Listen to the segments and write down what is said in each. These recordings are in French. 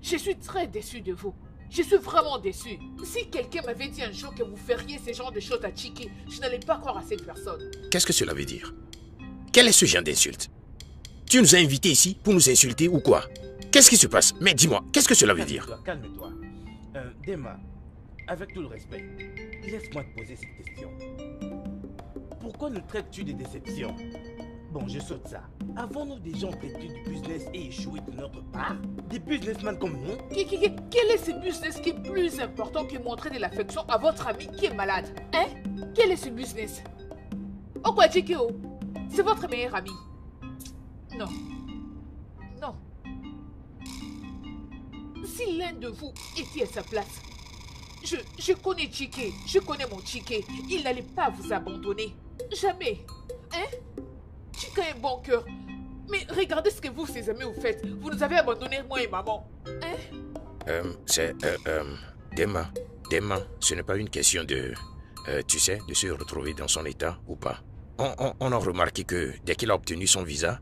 Je suis très déçue de vous. Je suis vraiment déçue. Si quelqu'un m'avait dit un jour que vous feriez ce genre de choses à Chike, je n'allais pas croire à cette personne. Qu'est-ce que cela veut dire? Quel est ce genre d'insulte? Tu nous as invités ici pour nous insulter ou quoi? Qu'est-ce qui se passe? Mais dis-moi, qu'est-ce que cela veut dire? Calme-toi. Dema, avec tout le respect, laisse-moi te poser cette question. Pourquoi nous traites-tu de déception? Bon, je saute ça. Avons-nous des gens têtus du business et échoués de notre part? Des businessmen comme nous? Quel est ce business qui est plus important que montrer de l'affection à votre ami qui est malade? Hein? Quel est ce business? Oh quoi, Chikeo? C'est votre meilleur ami. Non. Non. Si l'un de vous était à sa place, je connais Chike, je connais mon Chike. Il n'allait pas vous abandonner. Jamais. Hein? Chike a un bon cœur. Mais regardez ce que vous, ses amis, vous faites. Vous nous avez abandonné, moi et maman. Hein? Dema, ce n'est pas une question de, tu sais, de se retrouver dans son état ou pas. On a remarqué que dès qu'il a obtenu son visa,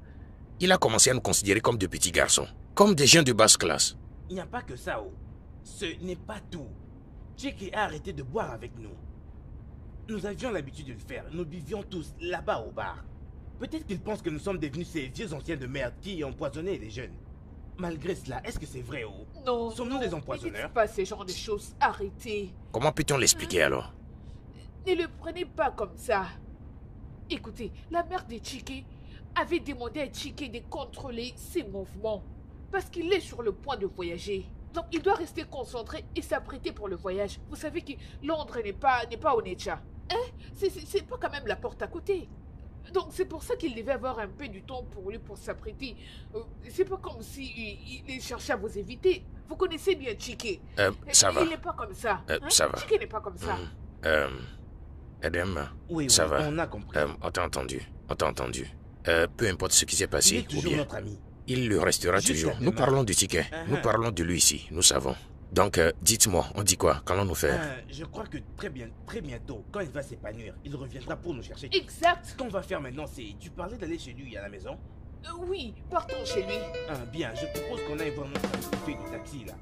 il a commencé à nous considérer comme de petits garçons, comme des gens de basse classe. Il n'y a pas que ça, oh. Ce n'est pas tout. Chike a arrêté de boire avec nous. Nous avions l'habitude de le faire. Nous buvions tous là-bas au bar. Peut-être qu'il pense que nous sommes devenus ces vieux anciens de merde qui empoisonnaient les jeunes. Malgré cela, est-ce que c'est vrai, oh? Non. Sommes-nous des empoisonneurs? Ne dites pas ce genre de choses. Arrêtez. Comment peut-on l'expliquer alors? Ne le prenez pas comme ça. Écoutez, la mère de Chike avait demandé à Chike de contrôler ses mouvements. Parce qu'il est sur le point de voyager. Donc il doit rester concentré et s'apprêter pour le voyage. Vous savez que Londres n'est pas Onitsha. Hein? C'est pas quand même la porte à côté. Donc c'est pour ça qu'il devait avoir un peu du temps pour lui pour s'apprêter. C'est pas comme si il cherchait à vous éviter. Vous connaissez bien Chike. Ça va. Il n'est pas comme ça. Hein? Ça va. Chike n'est pas comme ça. Edem, oui, ça va. On a compris. On t'a entendu. Peu importe ce qui s'est passé, il est toujours notre ami. Il le restera toujours. Nous parlons du ticket. Nous parlons de lui ici. Nous savons. Donc, dites-moi, on dit quoi? Qu'allons-nous faire? Je crois que très bientôt, quand il va s'épanouir, il reviendra pour nous chercher. Exact. Ce qu'on va faire maintenant, c'est... Tu parlais d'aller chez lui à la maison? Oui, partons chez lui. Bien, je propose qu'on aille voir notre ami qui fait du taxi, là.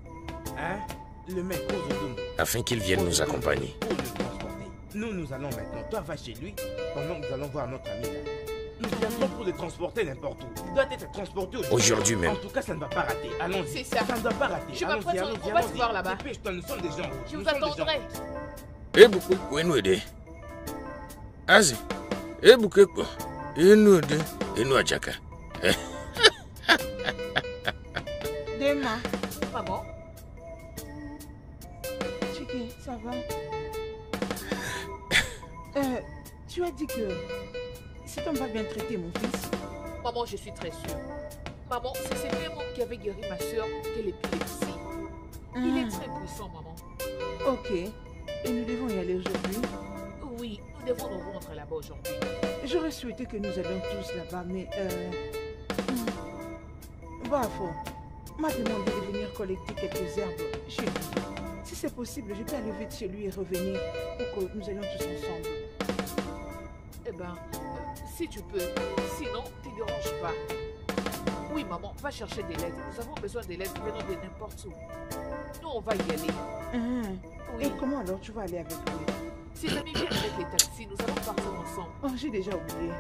Hein? Le mec Kozodum. Afin qu'il vienne nous accompagner. Pour le transporter. Nous allons maintenant. Toi, va chez lui, pendant que nous allons voir notre ami, là. Nous viendrons pour le transporter n'importe où. Il doit être transporté aujourd'hui même. En tout cas, ça ne va pas rater. Allons-y. C'est ça. Ça ne va pas rater. Je m'apprête, on va se voir là-bas. Dépêche-toi, nous sommes des gens. Je vous attendrai. Eh, beaucoup, où nous aider? Azi. Eh, beaucoup, et nous aider. Et nous adjaka. Dema. Maman. Chike, ça va? Tu as dit que cet homme va bien traiter mon fils. Maman, je suis très sûre. Maman, c'est ce même homme qui avait guéri ma soeur de l'épilepsie. Il est très puissant, maman. Ok. Et nous devons y aller aujourd'hui? Oui, nous devons nous rendre là-bas aujourd'hui. J'aurais souhaité que nous allions tous là-bas, mais Bafo m'a demandé de venir collecter quelques herbes chez lui. Si c'est possible, je peux aller vite chez lui et revenir pour que nous allions tous ensemble. Eh ben, si tu peux. Sinon, ne te dérange pas. Oui, maman, va chercher des lettres. Nous avons besoin des lettres venant de n'importe où. Nous, on va y aller. Oui. Et comment alors tu vas aller avec lui? Si l'ami vient avec les taxis, nous allons partir ensemble. Oh, j'ai déjà oublié.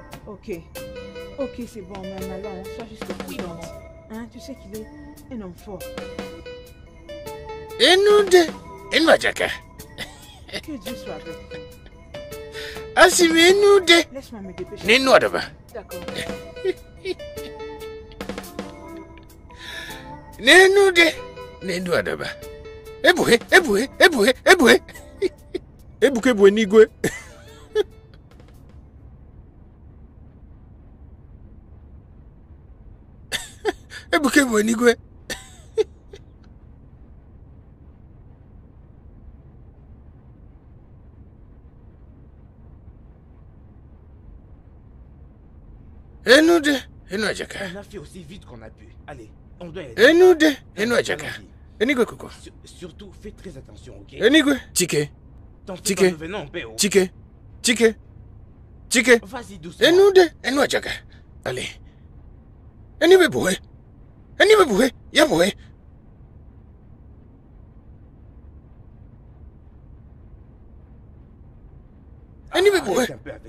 Ok, c'est bon, même allons, sois juste prudente. Oui, maman. Hein, tu sais qu'il est un homme fort. Et nous deux, et nous adjaka. Que Dieu soit avec vous. Assimé nous deux. Laisse-moi me dépêcher. N'est nous adaba. D'accord. N'est nous deux. N'est nous adaba. Eboué. Eboué nigwe. Eboué nigwe. Et nous deux, et nous adjaka. On a fait aussi vite qu'on a pu. Allez, on doit y aller. Et nous deux, et nous adjaka. Et nigwe koko. Surtout, fais très attention, ok? Et nigwe, Chike. Chike. Venons en paix, oh. Chike. Vas-y doucement. Et nous deux, et nous adjaka. Allez. Et nous boué. Ya boué.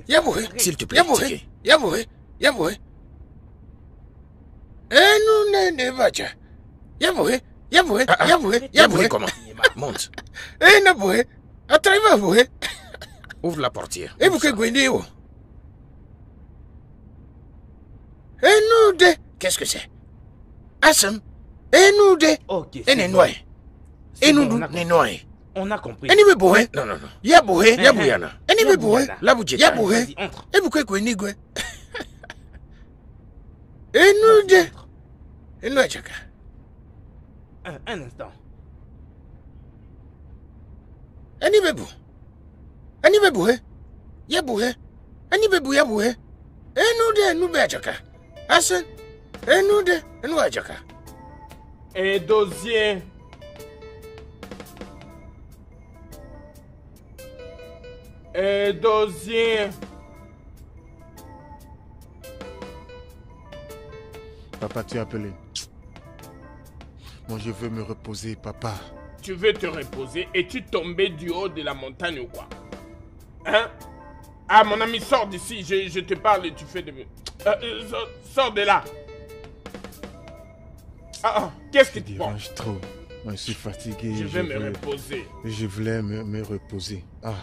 Yaboué, s'il te plaît, Yaboué. Tike. Yaboué, Yaboué. Eh, nous, ne vaja. Yaboué, Yaboué, Yaboué, Yaboué. Comment? Monte. Eh, Naboué. Attrape, Aboué. Ouvre la portière. Eh, vous que Gwendéo. Eh, nous, de. Qu'est-ce que c'est? Assam. Eh, nous, de. Ok, Eh, c'est ne bon. noie. C'est Eh, bon, nous, on a ne compris. noie. On a compris. Eh, ni boué. Non, non, non. Yaboué, Yabouyana. Eh, ni boué. Yabouyana. La boudjeta. Yaboué. Vas-y, entre. Eh, vous que Gwendéo. Eh, nous, de. Eh, nous, Chaka. Un instant. Ani bebu. Ani bebu he. Yabu he. Ani bebu yabu he. Enu de nu be ajaka. Asen. Enu de enu ajaka. Et dosier. Et dosier. Papa, tu es appelé. Moi, je veux me reposer, papa. Tu veux te reposer et tu tombais du haut de la montagne ou quoi? Hein? Ah, mon ami, sors d'ici, je te parle et tu fais de... sors de là. Qu'est-ce que Tu tu prends? déranges trop. Moi, je suis fatigué. Je vais me reposer. Je voulais me reposer. Ah.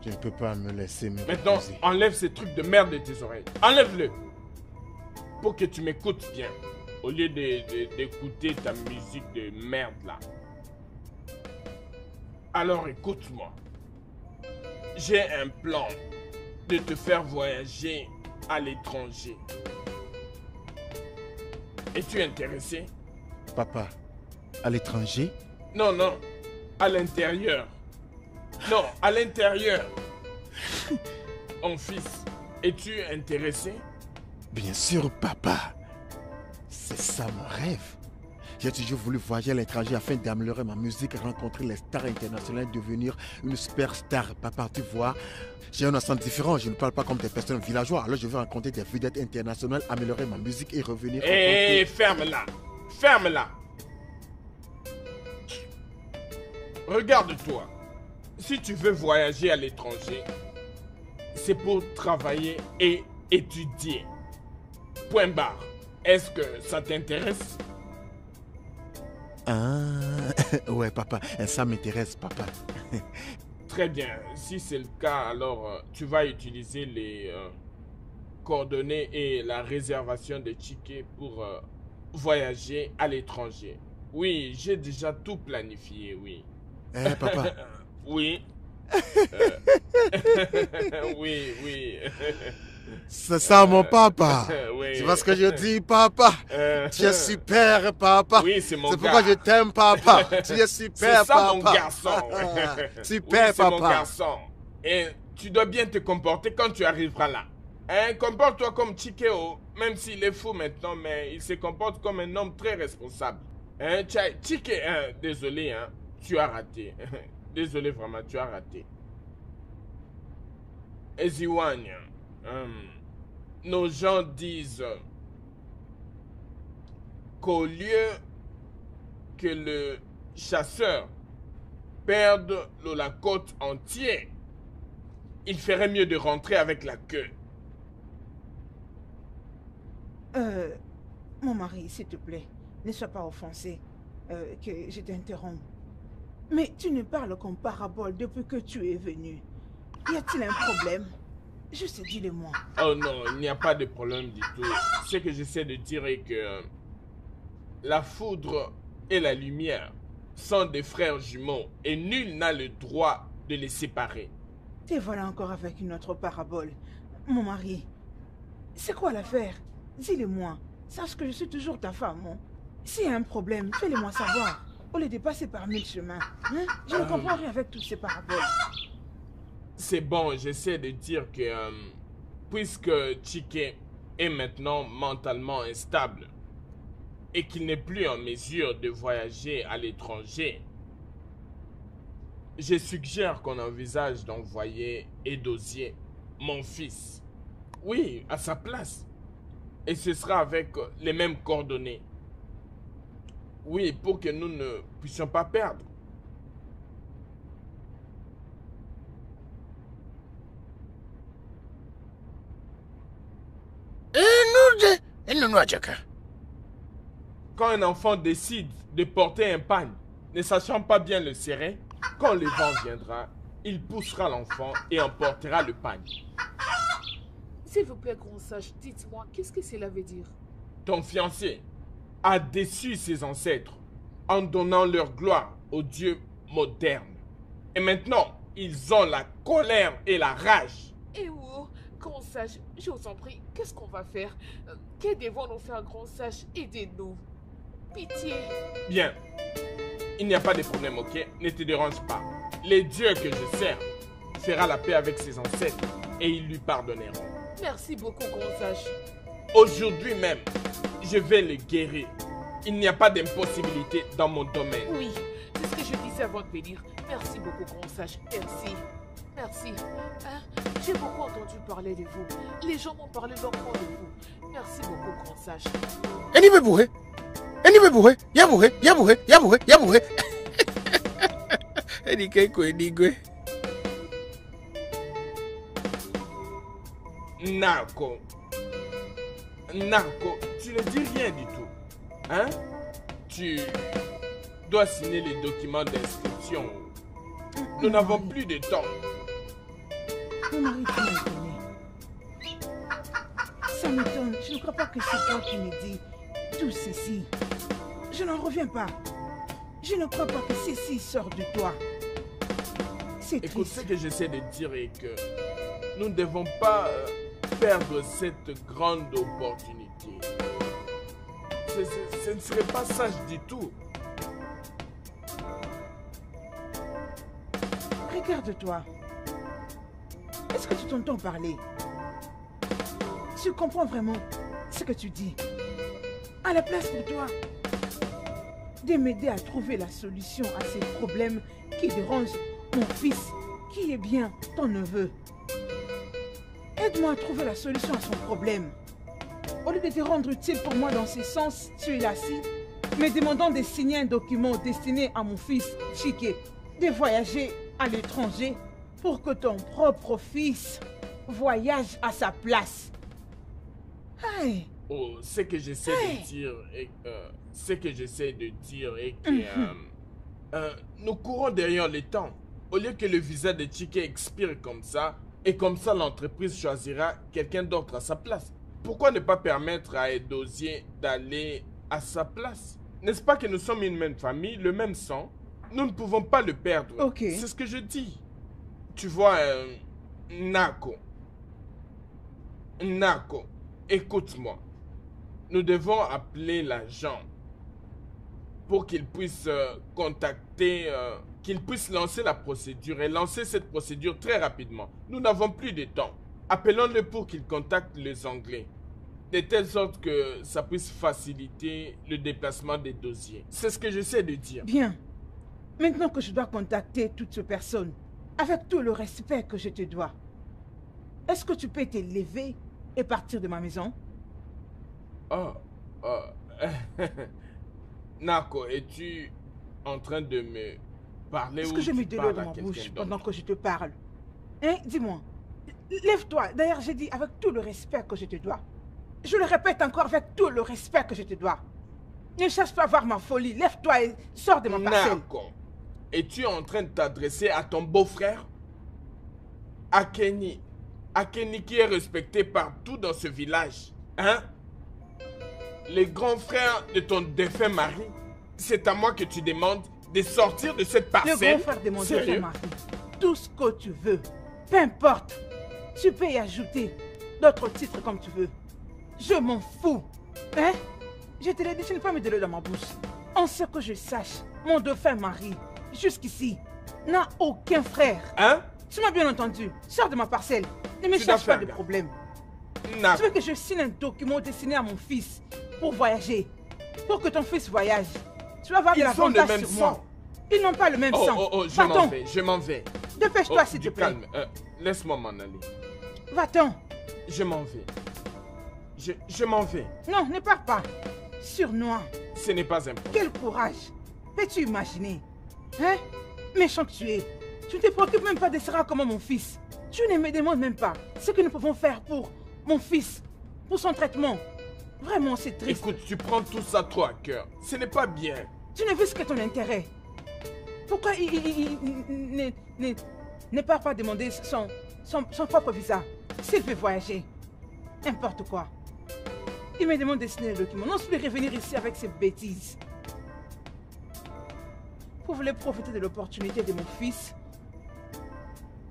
Je ne peux pas me laisser me Maintenant, reposer. enlève ces trucs de merde de tes oreilles. Enlève-le. Pour que tu m'écoutes bien. Au lieu d'écouter ta musique de merde là. Alors écoute-moi. J'ai un plan de te faire voyager à l'étranger. Es-tu intéressé? Papa, à l'étranger? Non, non. À l'intérieur. Non, à l'intérieur. Mon fils, es-tu intéressé? Bien sûr, papa. C'est ça mon rêve. J'ai toujours voulu voyager à l'étranger afin d'améliorer ma musique, rencontrer les stars internationales, devenir une superstar. Papa, tu vois, j'ai un accent différent. Je ne parle pas comme des personnes villageoises. Alors je veux rencontrer des vedettes internationales, améliorer ma musique et revenir. Hé, ferme-la. Ferme-la. Regarde-toi. Si tu veux voyager à l'étranger, c'est pour travailler et étudier. Point barre. Est-ce que ça t'intéresse? Ah, ouais, papa, ça m'intéresse, papa. Très bien. Si c'est le cas, alors tu vas utiliser les coordonnées et la réservation de tickets pour voyager à l'étranger. Oui, j'ai déjà tout planifié, oui. Papa. Oui. Oui, oui. C'est ça, mon papa. Oui. Tu vois ce que je dis, papa? Tu es super, papa. Oui, c'est mon gars. C'est pourquoi je t'aime, papa. Tu es super, c'est ça, papa. mon garçon. Super, oui, c'est papa. mon garçon. Et tu dois bien te comporter quand tu arriveras là. Hein, comporte-toi comme Chikeo, même s'il est fou maintenant, mais il se comporte comme un homme très responsable. Hein, Chike, hein, désolé, hein, tu as raté. Désolé, vraiment, tu as raté. Eziwanya, nos gens disent qu'au lieu que le chasseur perde la côte entière, il ferait mieux de rentrer avec la queue. Mon mari, s'il te plaît, ne sois pas offensé que je t'interromps. Mais tu ne parles qu'en parabole depuis que tu es venu. Y a-t-il un problème? Juste dis-le-moi. Oh non, il n'y a pas de problème du tout. Ce que j'essaie de dire est que la foudre et la lumière sont des frères jumeaux et nul n'a le droit de les séparer. Te voilà encore avec une autre parabole. Mon mari, c'est quoi l'affaire? Dis-le-moi. Sache que je suis toujours ta femme. Hein? S'il y a un problème, fais-le-moi savoir. Au lieu de passer par 1000 chemins. Hein? Je ne comprends rien avec toutes ces paraboles. C'est bon, j'essaie de dire que puisque Chike est maintenant mentalement instable et qu'il n'est plus en mesure de voyager à l'étranger, je suggère qu'on envisage d'envoyer Edosier, mon fils, oui, à sa place. Et ce sera avec les mêmes coordonnées. Oui, pour que nous ne puissions pas perdre. Nono Djaka. Quand un enfant décide de porter un pagne, ne sachant pas bien le serrer, quand le vent viendra, il poussera l'enfant et emportera le pagne. S'il vous plaît, grand sage, dites-moi, qu'est-ce que cela veut dire? Ton fiancé a déçu ses ancêtres en donnant leur gloire aux dieux modernes. Et maintenant, ils ont la colère et la rage. Eh oh, grand sage, je vous en prie, qu'est-ce qu'on va faire? Que devons-nous faire, grand sage? Aidez-nous. Pitié. Bien. Il n'y a pas de problème, ok? Ne te dérange pas. Les dieux que je sers fera la paix avec ses ancêtres et ils lui pardonneront. Merci beaucoup, grand sage. Aujourd'hui même, je vais le guérir. Il n'y a pas d'impossibilité dans mon domaine. Oui, c'est ce que je disais avant de venir. Merci beaucoup, grand sage. Merci. Merci. Hein? J'ai beaucoup entendu parler de vous. Les gens m'ont parlé longuement de vous. Merci beaucoup, grand sage. Anyway, bourré. Anyway, bourré. Ya bourré. Ya bourré. Ya bourré. Ya bourré. Narco. Narco, tu ne dis rien du tout. Hein? Tu dois signer les documents d'inscription. Nous n'avons plus de temps. Mon mari, tu m'as étonné. Ça m'étonne. Je ne crois pas que c'est toi qui me dis tout ceci. Je n'en reviens pas. Je ne crois pas que ceci sort de toi. C'est triste. Écoute, ce que j'essaie de dire est que nous ne devons pas perdre cette grande opportunité. Ce ne serait pas sage du tout. Regarde-toi. Est-ce que tu t'entends parler? Tu comprends vraiment ce que tu dis? À la place pour toi de m'aider à trouver la solution à ces problèmes qui dérangent mon fils, qui est bien ton neveu. Aide-moi à trouver la solution à son problème. Au lieu de te rendre utile pour moi dans ce sens, tu es là-ci, me demandant de signer un document destiné à mon fils, Chike, de voyager à l'étranger pour que ton propre fils voyage à sa place. Hey. Oh, ce que j'essaie de dire est que nous courons derrière le temps. Au lieu que le visa de Chike expire comme ça, et comme ça l'entreprise choisira quelqu'un d'autre à sa place. Pourquoi ne pas permettre à Edozie d'aller à sa place? N'est-ce pas que nous sommes une même famille, le même sang? Nous ne pouvons pas le perdre. Okay. C'est ce que je dis. Tu vois, Nako, écoute-moi. Nous devons appeler l'agent pour qu'il puisse contacter, qu'il puisse lancer la procédure et lancer cette procédure très rapidement. Nous n'avons plus de temps. Appelons-le pour qu'il contacte les Anglais, de telle sorte que ça puisse faciliter le déplacement des dossiers. C'est ce que j'essaie de dire. Bien. Maintenant que je dois contacter toute cette personne, avec tout le respect que je te dois, est-ce que tu peux te lever et partir de ma maison? Nako, es-tu en train de me parler ou est-ce que je mets de l'eau dans ma bouche pendant que je te parle? Hein? Dis-moi. Lève-toi. D'ailleurs, j'ai dit avec tout le respect que je te dois. Je le répète encore avec tout le respect que je te dois. Ne cherche pas à voir ma folie. Lève-toi et sors de ma parcelle. Nako, es-tu en train de t'adresser à ton beau-frère? Akeni. Akeni qui est respecté partout dans ce village. Hein? Les grands frères de ton défunt mari, c'est à moi que tu demandes de sortir de cette parcelle. Le grand frère de mon défunt mari, tout ce que tu veux, peu importe. Tu peux y ajouter d'autres titres comme tu veux. Je m'en fous. Hein? Je te l'ai dit, je ne peux pas mettre de l'eau dans ma bouche. En ce que je sache, mon défunt mari, jusqu'ici, n'a aucun frère. Hein? Tu m'as bien entendu. Sors de ma parcelle. Ne me cherche pas de problème. Tu veux que je signe un document destiné à mon fils pour voyager, pour que ton fils voyage. Tu vas avoir de l'avantage sur moi. Ils n'ont pas le même sang. Je m'en vais. Dépêche-toi s'il te plaît. Calme, laisse-moi m'en aller. Va-t'en. Je m'en vais. Je m'en vais. Non, ne pars pas. Sur-moi. Ce n'est pas important. Quel courage. Peux-tu imaginer? Hein? Méchant que tu es. Tu ne te préoccupes même pas de Sarah comme mon fils. Tu ne me demandes même pas ce que nous pouvons faire pour mon fils, pour son traitement. Vraiment, c'est triste. Écoute, tu prends tout ça trop à cœur. Ce n'est pas bien. Tu ne veux ce qu'est ton intérêt. Pourquoi il ne part pas demander son propre visa s'il veut voyager? N'importe quoi. Il me demande de signer le document. Non, je peux revenir ici avec ces bêtises. Vous voulez profiter de l'opportunité de mon fils?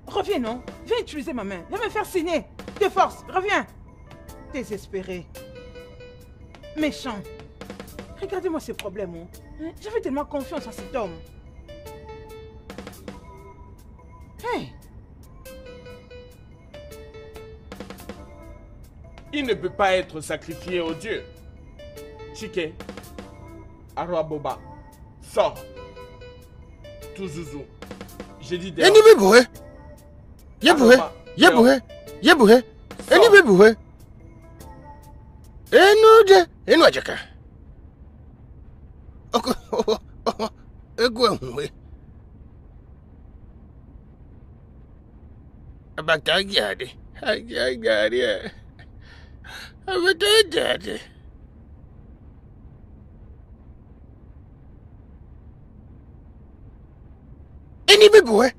Reviens, non? Viens utiliser ma main. Viens me faire signer. De force, reviens. Désespéré. Méchant. Regardez-moi ces problèmes. Hein? J'avais tellement confiance en cet homme. Hey! Il ne peut pas être sacrifié au Dieu. Chike, Arwa Boba, sors. Touzouzou. J'ai dit Eni be bohe. Ye bohe. Ye bohe. Ye bohe. Eni be bohe. Enude. Enu ajaka. Ego enwe. Abakagade. Agagade. Abakagade. Eni be bohe.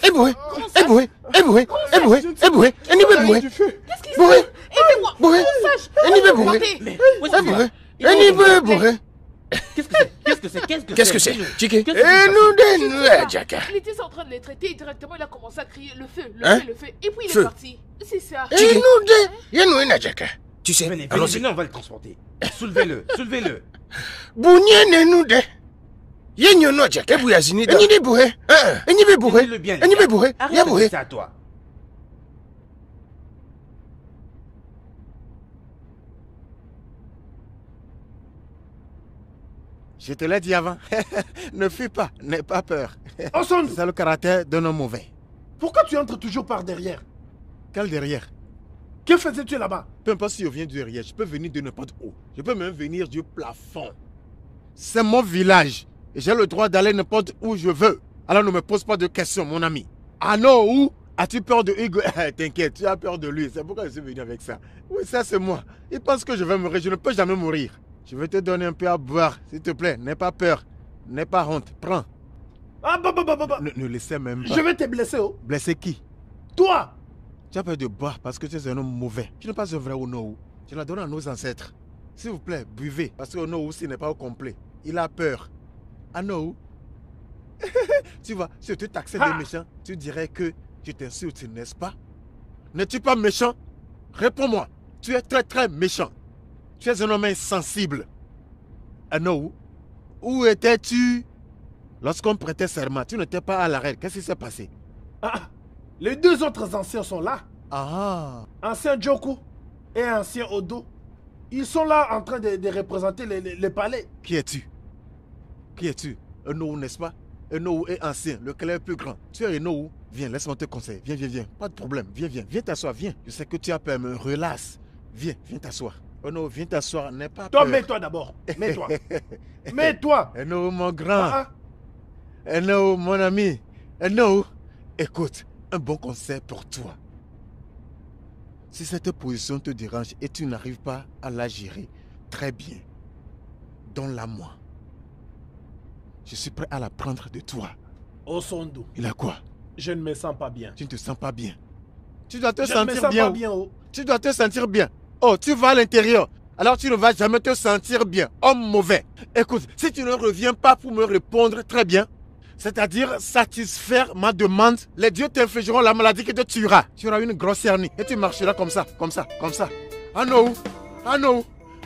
Eboué, Eboué, Eboué, Eboué, Eboué, Eni be bohe. Qu'est-ce qui se passe? Aidez-moi. Bohe. Eni be bohe. Eboué. Eni be bohe. Qu'est-ce que c'est? Chike? Et nous de Jaka. Il était en train de les traiter et directement il a commencé à crier le feu, le Hein? feu, le feu. Et puis il Feu. est parti. C'est ça. Et nous de Yenou Jaka. Tu sais, Venez, allons-y. venez, on va le transporter. Soulevez-le, soulevez-le. Bounye ne nous de Yenyo no Jaka. Eboué Azinida. Eni be bohe. Eni be bohe. Tenez-le bien, les Eni gars. be bohe. Arrête Ya de bohe. dire ça à toi. Je te l'ai dit avant. Ne fuis pas, n'aie pas peur. Ensemble, C'est le caractère d'un homme mauvais. pourquoi tu entres toujours par derrière? Quel derrière? Que faisais-tu là-bas? Peu importe si je viens du derrière, je peux venir de n'importe où. Je peux même venir du plafond. C'est mon village. Et j'ai le droit d'aller n'importe où je veux. Alors ne me pose pas de questions, mon ami. Ah non, où? As-tu peur de Hugo? T'inquiète, tu as peur de lui. C'est pourquoi je suis venu avec ça. Oui, ça c'est moi. Il pense que je vais mourir. Je ne peux jamais mourir. Je vais te donner un peu à boire, s'il te plaît. N'aie pas peur. N'aie pas honte. Prends. Ah, bah. Ne laissez même pas. Je vais te blesser, oh. Blesser qui? Toi! Tu as peur de boire parce que tu es un homme mauvais. Tu n'es pas un vrai Onowu. Je la donne à nos ancêtres. S'il vous plaît, buvez. Parce que Onowu aussi n'est pas au complet. Il a peur. Onowu. Tu vois, si tu taxais des méchants, tu dirais que tu t'insultes, n'est-ce pas? N'es-tu pas méchant? Réponds-moi. Tu es très très méchant. Tu es un homme insensible. Onowu, où étais-tu lorsqu'on prêtait serment? Tu n'étais pas à l'arrêt. Qu'est-ce qui s'est passé? Ah, les deux autres anciens sont là. Ah, Ancien Joku et ancien Odo. Ils sont là en train de représenter les palais. qui es-tu? Qui es-tu? Onowu, n'est-ce pas? Onowu est ancien, lequel est le plus grand. Tu es Onowu? Viens, laisse-moi te conseiller. Viens. Pas de problème. Viens t'asseoir, viens. Je sais que tu as peur, mais relaxe. Viens t'asseoir. Onowu, viens t'asseoir, n'aie pas Toi, peur. mets-toi d'abord. Mets-toi. Mets-toi. Onowu, mon grand. Ah, Onowu, mon ami. Onowu, écoute, un bon conseil pour toi. Si cette position te dérange et tu n'arrives pas à la gérer très bien, donne-la moi. Je suis prêt à la prendre de toi. Osondo, Il a quoi? je ne me sens pas bien. Tu ne te sens pas bien. Tu dois te Je ne me sentir sens bien. pas bien, oh. Tu dois te sentir bien. Oh, tu vas à l'intérieur. Alors tu ne vas jamais te sentir bien. Homme mauvais. Écoute, si tu ne reviens pas pour me répondre très bien, c'est-à-dire satisfaire ma demande, les dieux t'infligeront la maladie qui te tuera. Tu auras une grosse hernie et tu marcheras comme ça. Onowu,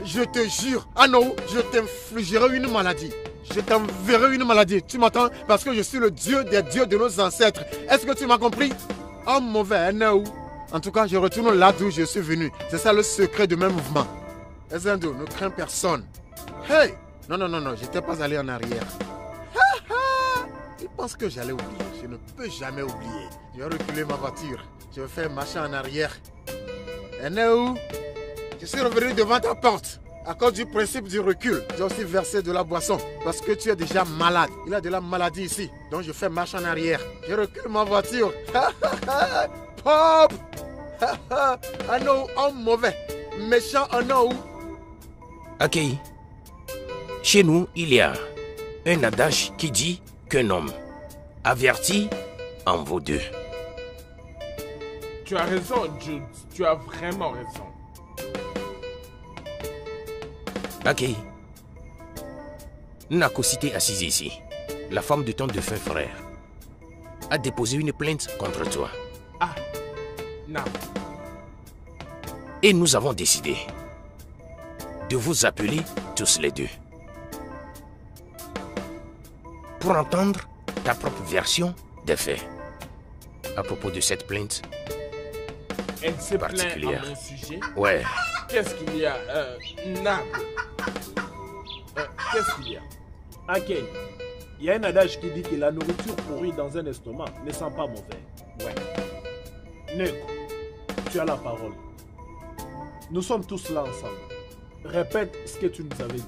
je te jure, Onowu, je t'infligerai une maladie. Je t'enverrai une maladie. Tu m'entends? Parce que je suis le dieu des dieux de nos ancêtres. Est-ce que tu m'as compris? Homme mauvais, Onowu. En tout cas, je retourne là d'où je suis venu. C'est ça le secret de mes mouvements. Ezendo, ne crains personne. Hey! Non, je n'étais pas allé en arrière. Il pense que j'allais oublier. Je ne peux jamais oublier. Je vais reculer ma voiture. Je vais faire marcher en arrière. Onowu, je suis revenu devant ta porte. À cause du principe du recul, j'ai aussi versé de la boisson. Parce que tu es déjà malade. Il y a de la maladie ici. Donc je fais marche en arrière. Je recule ma voiture. Pop! Onowu, homme mauvais. méchant en or où? Ok. Chez nous, il y a un adage qui dit qu'un homme averti en vaut deux. Tu as raison, Jude. Tu as vraiment raison. Ok. Nakosité assise ici, la femme de ton défunt frère, a déposé une plainte contre toi. Ah, non. Et nous avons décidé de vous appeler tous les deux pour entendre ta propre version des faits à propos de cette plainte Elle s'est plainte à particulière. mon sujet. Ouais. Qu'est-ce qu'il y a, Nako? Qu'est-ce qu'il y a? Ok. Il y a un adage qui dit que la nourriture pourrie dans un estomac ne sent pas mauvais. Ouais. Neko, tu as la parole. Nous sommes tous là ensemble. Répète ce que tu nous avais dit.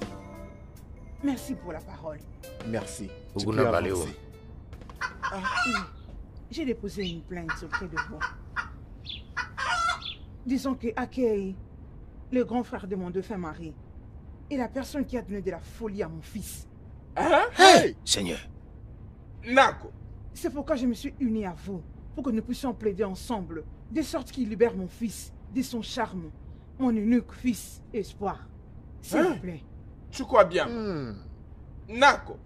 Merci pour la parole. Merci. Tu Oguna peux Baleo. avancer. Ah, oui. J'ai déposé une plainte auprès de vous. Disons que Akei, le grand frère de mon défunt mari, est la personne qui a donné de la folie à mon fils. Hein? Hey! Seigneur, Nako, C'est pourquoi je me suis unie à vous, pour que nous puissions plaider ensemble, de sorte qu'il libère mon fils de son charme, mon unique fils, espoir. S'il vous plaît. tu crois bien? Hmm. Nako,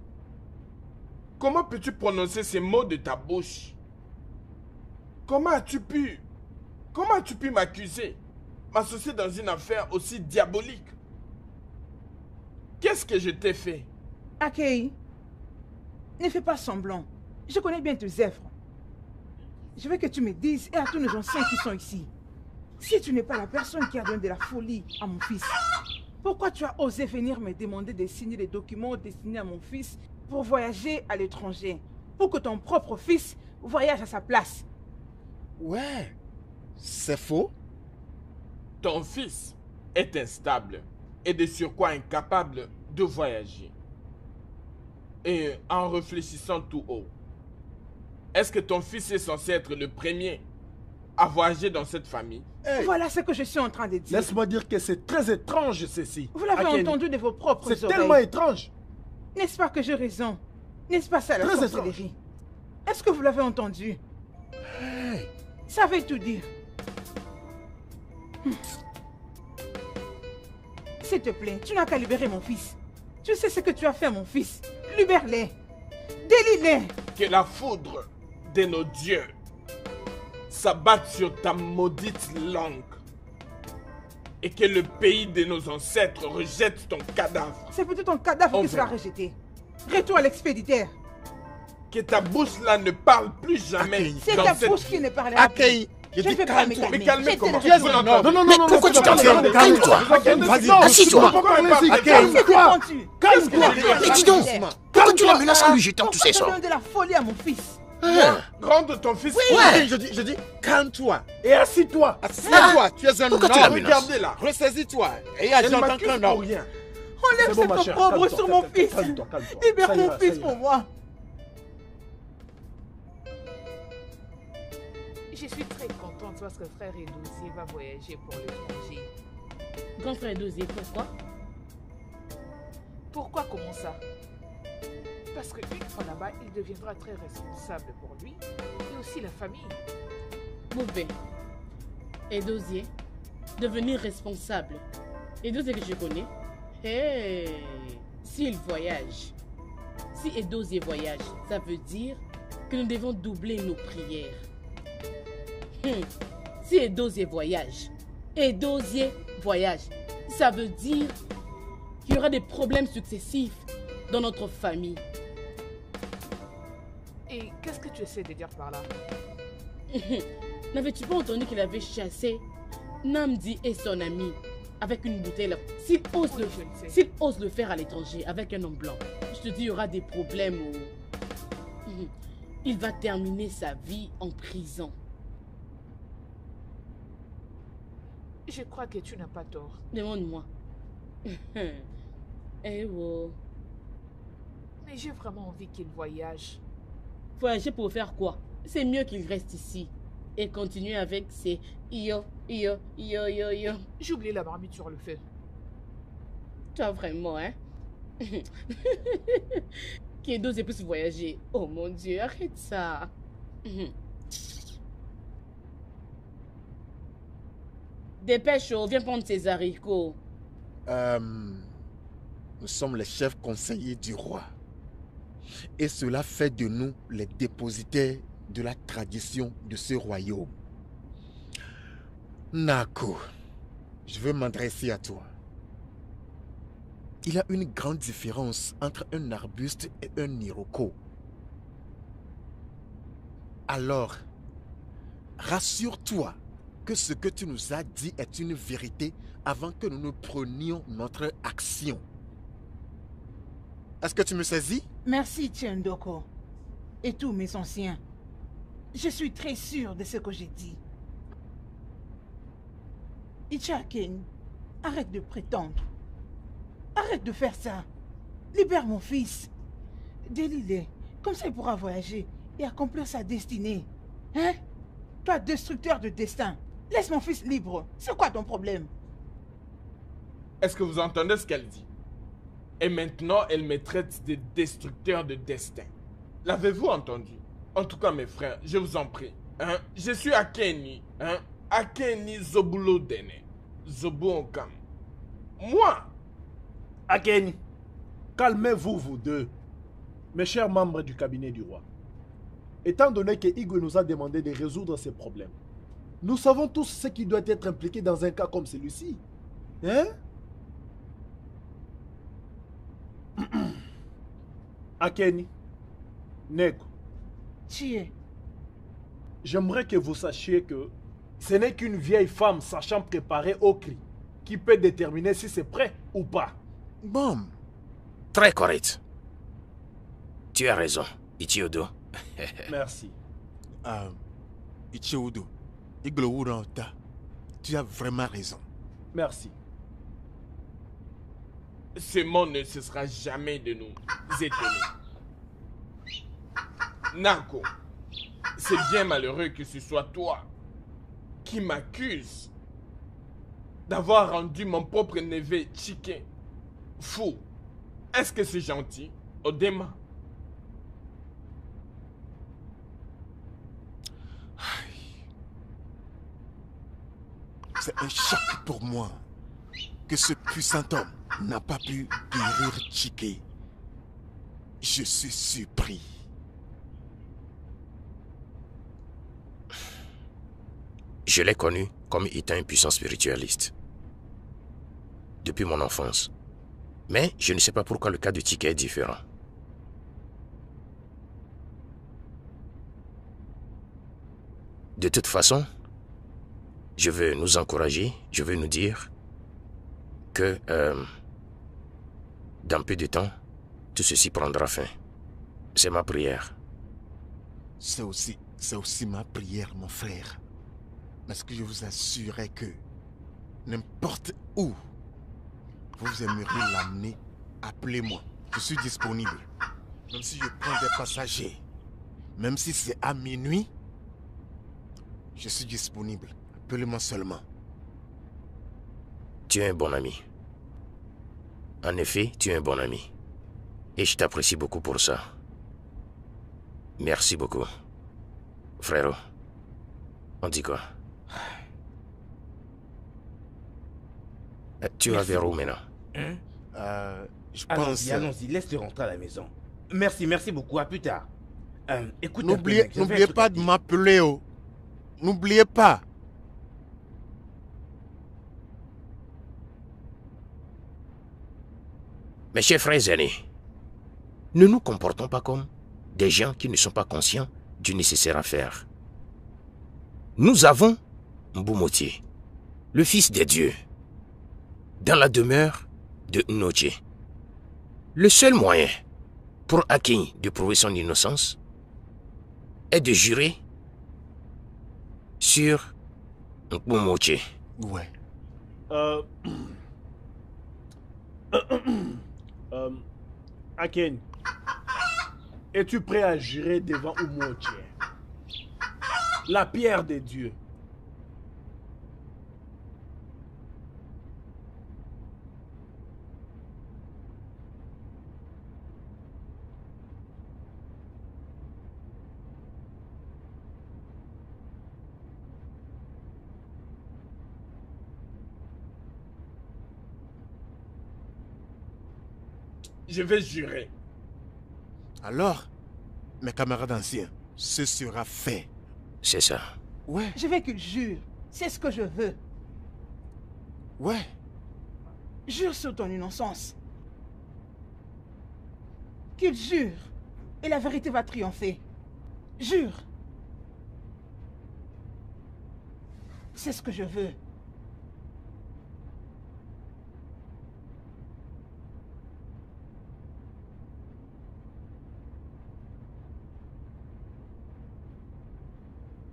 comment peux-tu prononcer ces mots de ta bouche? Comment as-tu pu m'accuser, m'associer dans une affaire aussi diabolique? Qu'est-ce que je t'ai fait? Akei, ne fais pas semblant. Je connais bien tes œuvres. Je veux que tu me dises, et à tous nos anciens qui sont ici, si tu n'es pas la personne qui a donné de la folie à mon fils, pourquoi tu as osé venir me demander de signer les documents destinés à mon fils pour voyager à l'étranger, pour que ton propre fils voyage à sa place? Ouais. C'est faux? Ton fils est instable et de surcroît incapable de voyager. Et en réfléchissant tout haut, est-ce que ton fils est censé être le premier à voyager dans cette famille? Hey. Voilà ce que je suis en train de dire. Laisse-moi dire que c'est très étrange ceci. Vous l'avez Akei, entendu de vos propres c'est oreilles. tellement étrange. N'est-ce pas que j'ai raison? N'est-ce pas ça la Très sorcellerie? Est-ce que vous l'avez entendu? Hey. Ça veut tout dire. S'il te plaît, tu n'as qu'à libérer mon fils. Tu sais ce que tu as fait à mon fils. Libère-les. Délie-les. Que la foudre de nos dieux s'abatte sur ta maudite langue et que le pays de nos ancêtres rejette ton cadavre. C'est peut-être ton cadavre On qui sera verra. rejeté. Retour à l'expéditeur. Que ta bouche là ne parle plus jamais Akei. C'est dans ta cette bouche vie. qui ne parlera plus. Akei, je Je ne dis vais pas me calme-toi. calmer. Mais calmez Je comment? te Tu es Vous un l'entendez? homme. Non, non, Mais non, pourquoi tu t'enfermes? Calme-toi. Vas-y, Assis-toi. Akei, Qu'est-ce que je lui ai Mais fait? dis donc, pourquoi tu la menaces en lui jetant tous ces Pourquoi sorts? tu donnes de la folie à mon fils? Rendre ton fils. Ouais. je dis, calme-toi. Et assis-toi. Assieds-toi, tu es un Pourquoi tu la homme. menaces? Regardez là. Ressaisis-toi et Elle agis en tant m'accuse qu'un pour homme. rien. Enlève C'est bon, ma cette chère, opprobre calme-toi, sur mon calme-toi, fils. calme-toi, calme-toi. Libère Ça mon ira, fils ça ira. pour moi. Je suis très contente parce que frère Edouzier va voyager pour l'étranger. Grand frère Dosier, pourquoi? Pourquoi comment ça? Parce qu'une fois là-bas, il deviendra très responsable pour lui et aussi la famille. Mauvais. Et Dosier, devenir responsable. Et Dosier que je connais, hey, s'il voyage, si Edosier voyage, ça veut dire que nous devons doubler nos prières. Si Edosier voyage, ça veut dire qu'il y aura des problèmes successifs dans notre famille. Et qu'est-ce que tu essaies de dire par là? N'avais-tu pas entendu qu'il avait chassé Namdi et son ami avec une bouteille? S'il ose, Oui, je le sais. s'il ose le faire à l'étranger avec un homme blanc, je te dis, il y aura des problèmes où il va terminer sa vie en prison. Je crois que tu n'as pas tort. Demande-moi. Eh oh. Mais j'ai vraiment envie qu'il voyage. Voyager pour faire quoi? C'est mieux qu'il reste ici et continuer avec ses iyo Yo. J'ai oublié la marmite sur le feu. Toi, vraiment, hein? Qui est 12 et plus voyager. Oh mon Dieu, arrête ça. Dépêche, viens prendre tes haricots. Nous sommes les chefs conseillers du roi. Et cela fait de nous les dépositaires de la tradition de ce royaume. Nako, je veux m'adresser à toi. Il y a une grande différence entre un arbuste et un iroko. Alors, rassure-toi que ce que tu nous as dit est une vérité avant que nous ne prenions notre action. Est-ce que tu me saisis? Merci, Tiendoko. Et tous mes anciens. Je suis très sûr de ce que j'ai dit. Ichaken, arrête de prétendre. Arrête de faire ça. Libère mon fils. Délie-le. Comme ça, il pourra voyager et accomplir sa destinée. Hein? Toi, destructeur de destin. Laisse mon fils libre. C'est quoi ton problème? Est-ce que vous entendez ce qu'elle dit? Et maintenant, elle me traite de destructeur de destin. L'avez-vous entendu? En tout cas, mes frères, je vous en prie. Hein? Je suis Akeni. Hein? Akeni Zobulo Dene. Zobu Onkam. Moi! Akeni, calmez-vous, vous deux. Mes chers membres du cabinet du roi. Étant donné que Igwe nous a demandé de résoudre ces problèmes, nous savons tous ce qui doit être impliqué dans un cas comme celui-ci. Hein? Akeni, Neko, Chie. j'aimerais que vous sachiez que ce n'est qu'une vieille femme sachant préparer au cri qui peut déterminer si c'est prêt ou pas. Bon. Très correct. Tu as raison, Ichiodo. Merci. Ichiodo, Iglowuranta, tu as vraiment raison. Merci. Ce monde ne cessera jamais de nous étonner. Nako, c'est bien malheureux que ce soit toi qui m'accuse d'avoir rendu mon propre neveu Chike fou. Est-ce que c'est gentil, Odema? C'est un choc pour moi que ce puissant homme n'a pas pu guérir Chike. Je suis surpris. Je l'ai connu comme étant un puissant spiritualiste. Depuis mon enfance. Mais je ne sais pas pourquoi le cas de Chike est différent. De toute façon, je veux nous encourager, je veux nous dire que dans peu de temps, tout ceci prendra fin. C'est ma prière. C'est aussi ma prière, mon frère. Parce que je vous assurais que n'importe où vous aimeriez l'amener, appelez-moi. Je suis disponible. Même si je prends des passagers, même si c'est à minuit, je suis disponible. Appelez-moi seulement. Tu es un bon ami. En effet, tu es un bon ami. Et je t'apprécie beaucoup pour ça. Merci beaucoup. Frérot, on dit quoi? Tu vas vers où maintenant? Hein? Je pense... Allons-y, laisse-le rentrer à la maison. Merci beaucoup, à plus tard. Écoute, N'oubliez pas de m'appeler, oh. N'oubliez pas. Mes chers frères aînés, ne nous comportons pas comme des gens qui ne sont pas conscients du nécessaire à faire. Nous avons Mbumotier, le fils des dieux, dans la demeure de Nnoche. Le seul moyen pour Akin de prouver son innocence est de jurer sur Mbumotier. Ouais. Aken, es-tu prêt à jurer devant Umoche, la pierre des dieux? Je vais jurer. Alors, mes camarades anciens, ce sera fait. C'est ça. Ouais, Je veux qu'il jure. C'est ce que je veux. ouais. Jure sur ton innocence. Qu'il jure. Et la vérité va triompher. Jure. C'est ce que je veux.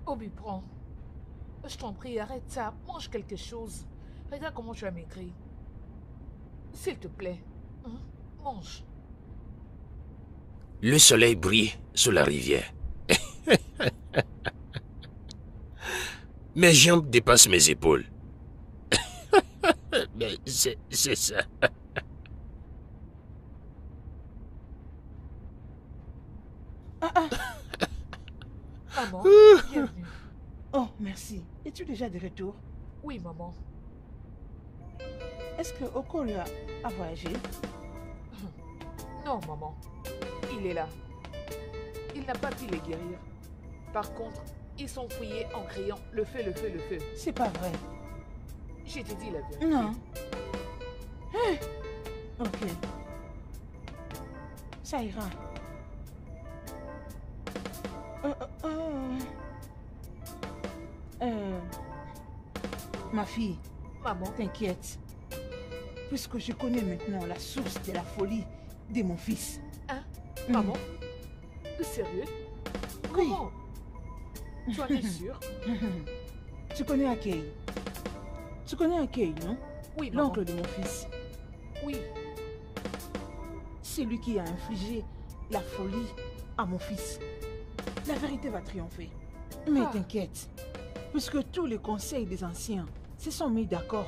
Obi, prends. Je t'en prie, arrête ça. Mange quelque chose. Regarde comment tu as maigri. S'il te plaît. Hein? Mange. Le soleil brille sur la rivière. Mes jambes dépassent mes épaules. Mais c'est ça. Maman, bienvenue. Oh, merci. Es-tu déjà de retour? Oui, maman. Est-ce que Okoro a voyagé? Non, maman. Il est là. Il n'a pas pu les guérir. Par contre, ils sont fouillés en criant le feu, le feu, le feu. C'est pas vrai. Je t'ai dit la vérité. Non. Hein? Ok. Ça ira. Ma fille, Maman, t'inquiète. Puisque je connais maintenant la source de la folie de mon fils. hein? Maman? Sérieux? Oui. Comment? Tu en es sûre? Tu connais Akei? Tu connais Akei, non? Oui, maman. L'oncle de mon fils. Oui. C'est lui qui a infligé la folie à mon fils. La vérité va triompher. Mais Ah. t'inquiète, puisque tous les conseils des anciens se sont mis d'accord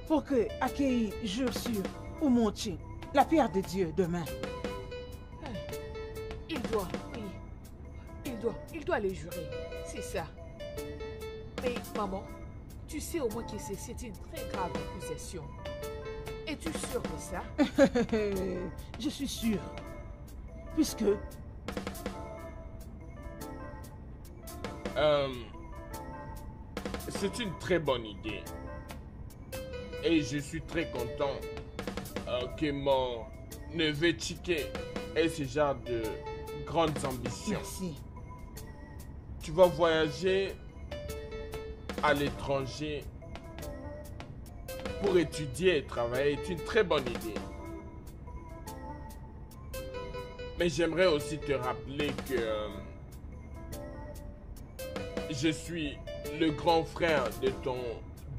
pour que Akei jure sur Umochi, la pierre de Dieu, demain. Il doit, oui. Il doit les jurer. C'est ça. Mais maman, tu sais au moins que c'est une très grave accusation. Es-tu sûre de ça? Je suis sûre. Puisque C'est une très bonne idée. Et je suis très content que mon neveu Chike ait ce genre de grandes ambitions. merci. Tu vas voyager à l'étranger pour étudier et travailler. C'est une très bonne idée. Mais j'aimerais aussi te rappeler que je suis le grand frère de ton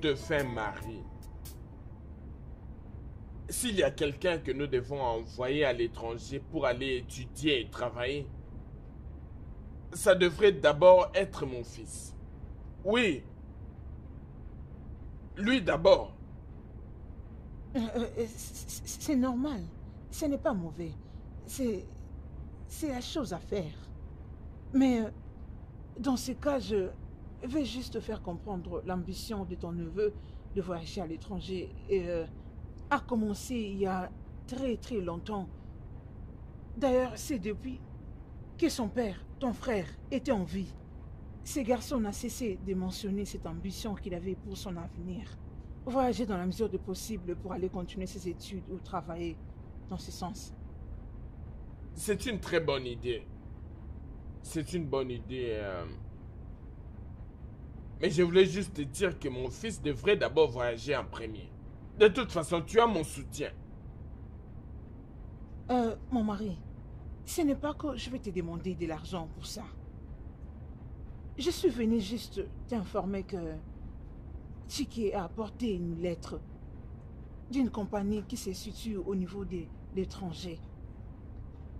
défunt mari. S'il y a quelqu'un que nous devons envoyer à l'étranger pour aller étudier et travailler, ça devrait d'abord être mon fils. Oui. Lui d'abord. C'est normal. Ce n'est pas mauvais. C'est la chose à faire. Mais dans ce cas, je vais juste faire comprendre l'ambition de ton neveu de voyager à l'étranger et a commencé il y a très longtemps. D'ailleurs, c'est depuis que son père, ton frère, était en vie. Ce garçon n'a cessé de mentionner cette ambition qu'il avait pour son avenir. Voyager dans la mesure du possible pour aller continuer ses études ou travailler dans ce sens. C'est une très bonne idée. C'est une bonne idée. Mais je voulais juste te dire que mon fils devrait d'abord voyager en premier. De toute façon, tu as mon soutien. Mon mari, ce n'est pas que je vais te demander de l'argent pour ça. Je suis venue juste t'informer que Chike a apporté une lettre d'une compagnie qui se situe au niveau de l'étranger,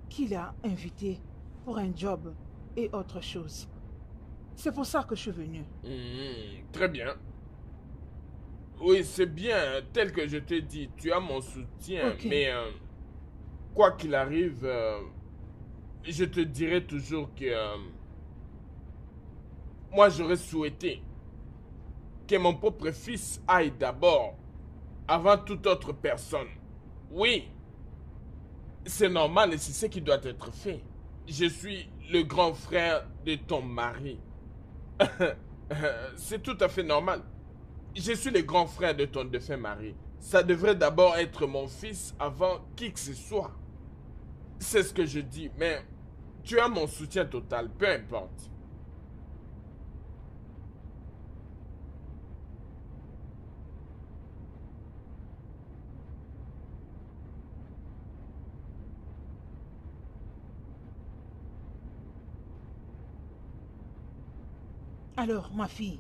qu'il a invité pour un job et autre chose. C'est pour ça que je suis venue. Très bien. Oui, c'est bien, tel que je t'ai dit, tu as mon soutien, Ok. mais quoi qu'il arrive, je te dirai toujours que moi j'aurais souhaité que mon propre fils aille d'abord, avant toute autre personne. Oui. C'est normal et c'est ce qui doit être fait. Je suis le grand frère de ton mari. C'est tout à fait normal. Je suis le grand frère de ton défunt mari. Ça devrait d'abord être mon fils avant qui que ce soit. C'est ce que je dis, mais tu as mon soutien total, peu importe. Alors, ma fille,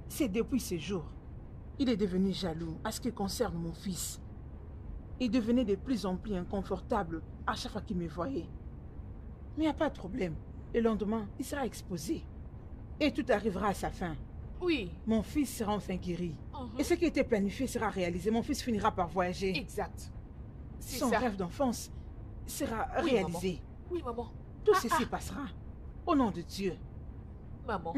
c'est depuis ce jour, il est devenu jaloux à ce qui concerne mon fils. Il devenait de plus en plus inconfortable à chaque fois qu'il me voyait. Mais il n'y a pas de problème. Le lendemain, il sera exposé. Et tout arrivera à sa fin. Oui. Mon fils sera enfin guéri. Et ce qui était planifié sera réalisé. Mon fils finira par voyager. Exact. Son rêve d'enfance sera réalisé. Maman. Oui, maman. Tout ceci passera. Au nom de Dieu. Maman,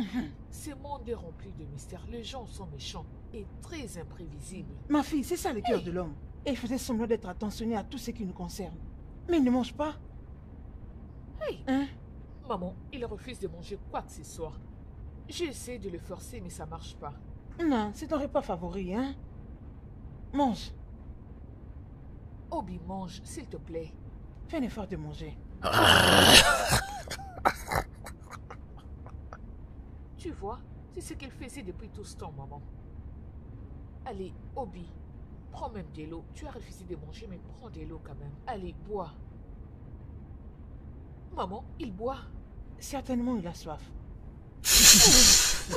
ce monde est rempli de mystères. Les gens sont méchants et très imprévisibles. Ma fille, c'est ça le cœur de l'homme. Et il faisait semblant d'être attentionné à tout ce qui nous concerne. Mais il ne mange pas. Hein? Maman, il refuse de manger quoi que ce soit. J'essaie de le forcer, mais ça marche pas. Non, c'est ton repas favori, hein? Mange. Obi, mange, s'il te plaît. Fais un effort de manger. Tu vois, c'est ce qu'il faisait depuis tout ce temps, maman. Allez, Obi, prends même de l'eau. Tu as refusé de manger, mais prends de l'eau quand même. Allez, bois. Maman, il boit. Certainement, il a soif. Seigneur.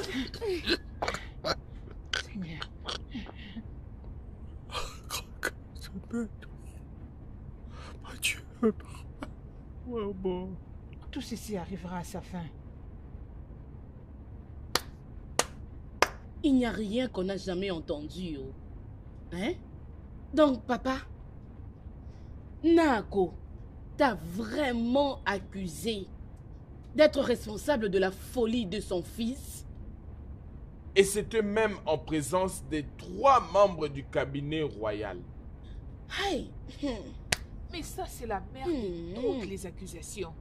Dieu. Oh, bon. Tout ceci arrivera à sa fin. Il n'y a rien qu'on n'a jamais entendu. Oh. Hein? Donc, papa, Nako t'a vraiment accusé d'être responsable de la folie de son fils? Et c'était même en présence des 3 membres du cabinet royal. Hey. Mais ça, c'est la mère de toutes les accusations.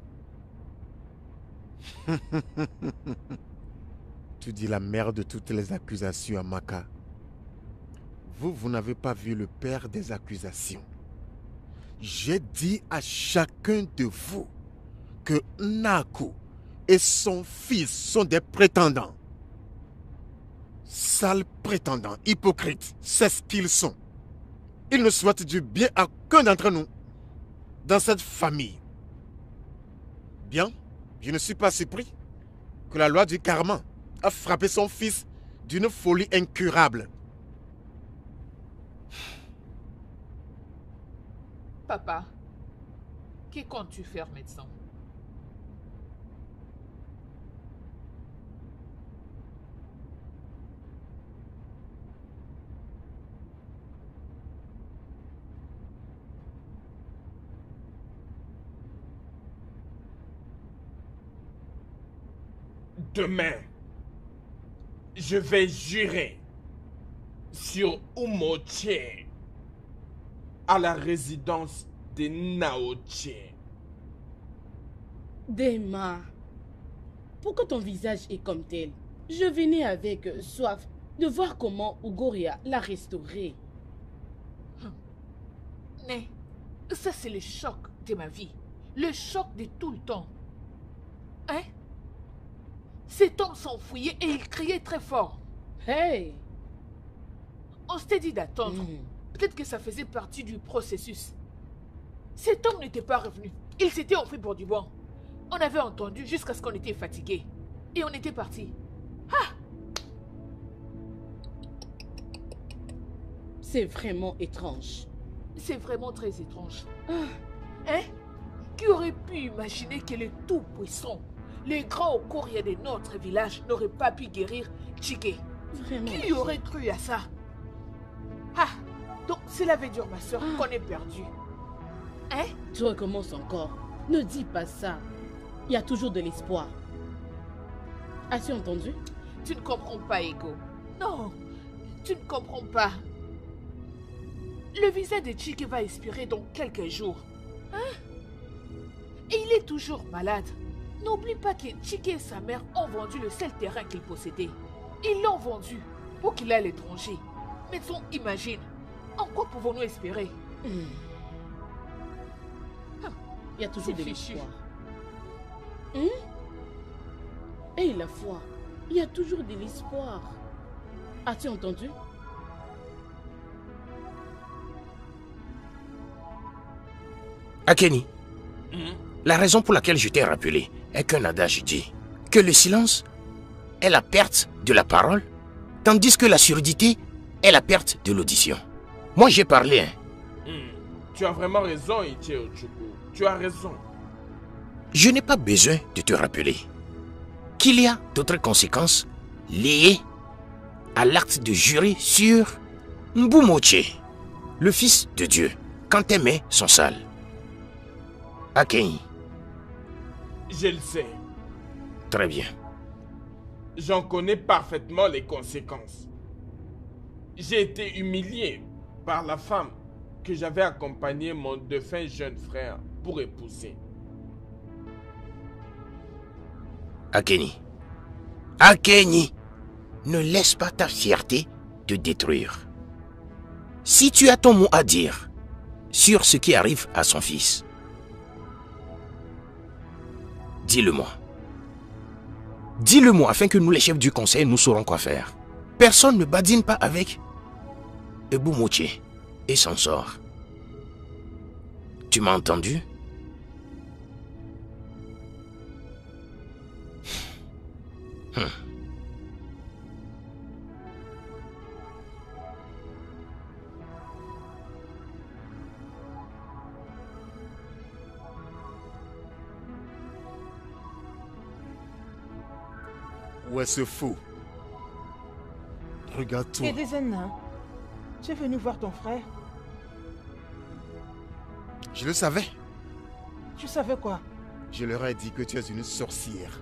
Tu dis la mère de toutes les accusations, Amaka. Vous n'avez pas vu le père des accusations. J'ai dit à chacun de vous que Nako et son fils sont des prétendants. Sales prétendants, hypocrites, c'est ce qu'ils sont. Ils ne souhaitent du bien à qu'un d'entre nous dans cette famille. Bien, je ne suis pas surpris que la loi du karma a frappé son fils d'une folie incurable. Papa, que comptes-tu faire maintenant? Demain, je vais jurer sur Umoche à la résidence de Naoche. Dema, pourquoi ton visage est comme tel? Je venais avec soif de voir comment Ugoria l'a restauré. Mais ça, c'est le choc de ma vie. Le choc de tout le temps. Hein? Cet homme s'enfuyait et il criait très fort. Hey! On s'était dit d'attendre. Peut-être que ça faisait partie du processus. Cet homme n'était pas revenu. Il s'était enfui pour du bon. On avait entendu jusqu'à ce qu'on était fatigué. Et on était parti. Ah! C'est vraiment étrange. C'est vraiment très étrange. Hein? Qui aurait pu imaginer que le Tout-Puissant, le grand Okoria de notre village, n'aurait pas pu guérir Chike? Vraiment. Qui aurait cru à ça? Ah! Donc, cela veut dire, ma soeur, qu'on est perdu. Hein? Tu recommences encore. Ne dis pas ça. Il y a toujours de l'espoir. As-tu entendu? Tu ne comprends pas, Ego. Non, tu ne comprends pas. Le visa de Chike va expirer dans quelques jours. Hein? Et il est toujours malade. N'oublie pas que Chike et sa mère ont vendu le seul terrain qu'ils possédaient. Ils l'ont vendu pour qu'il aille à l'étranger. Maintenant, imagine, en quoi pouvons-nous espérer? Il y a toujours de l'espoir. Et la foi, il y a toujours de l'espoir. As-tu entendu? Akeni, la raison pour laquelle je t'ai rappelé est qu'un adage dit que le silence est la perte de la parole, tandis que la surdité est la perte de l'audition. Moi, j'ai parlé, hein. Tu as vraiment raison, Ichie Ochuku. Tu as raison. Je n'ai pas besoin de te rappeler qu'il y a d'autres conséquences liées à l'acte de jurer sur Mbumoche, le fils de Dieu, quand tes mains sont sales. Akeni. Je le sais. Très bien. J'en connais parfaitement les conséquences. J'ai été humilié par la femme que j'avais accompagné mon défunt jeune frère pour épouser. Akeni. Akeni, ne laisse pas ta fierté te détruire. Si tu as ton mot à dire sur ce qui arrive à son fils, dis-le-moi. Dis-le-moi afin que nous, les chefs du conseil, nous saurons quoi faire. Personne ne badine pas avec Mbumoche et s'en sort. Tu m'as entendu? Où est ce fou? Regarde-toi. Et des nains, tu es venu voir ton frère? Je le savais. Tu savais quoi? Je leur ai dit que tu es une sorcière.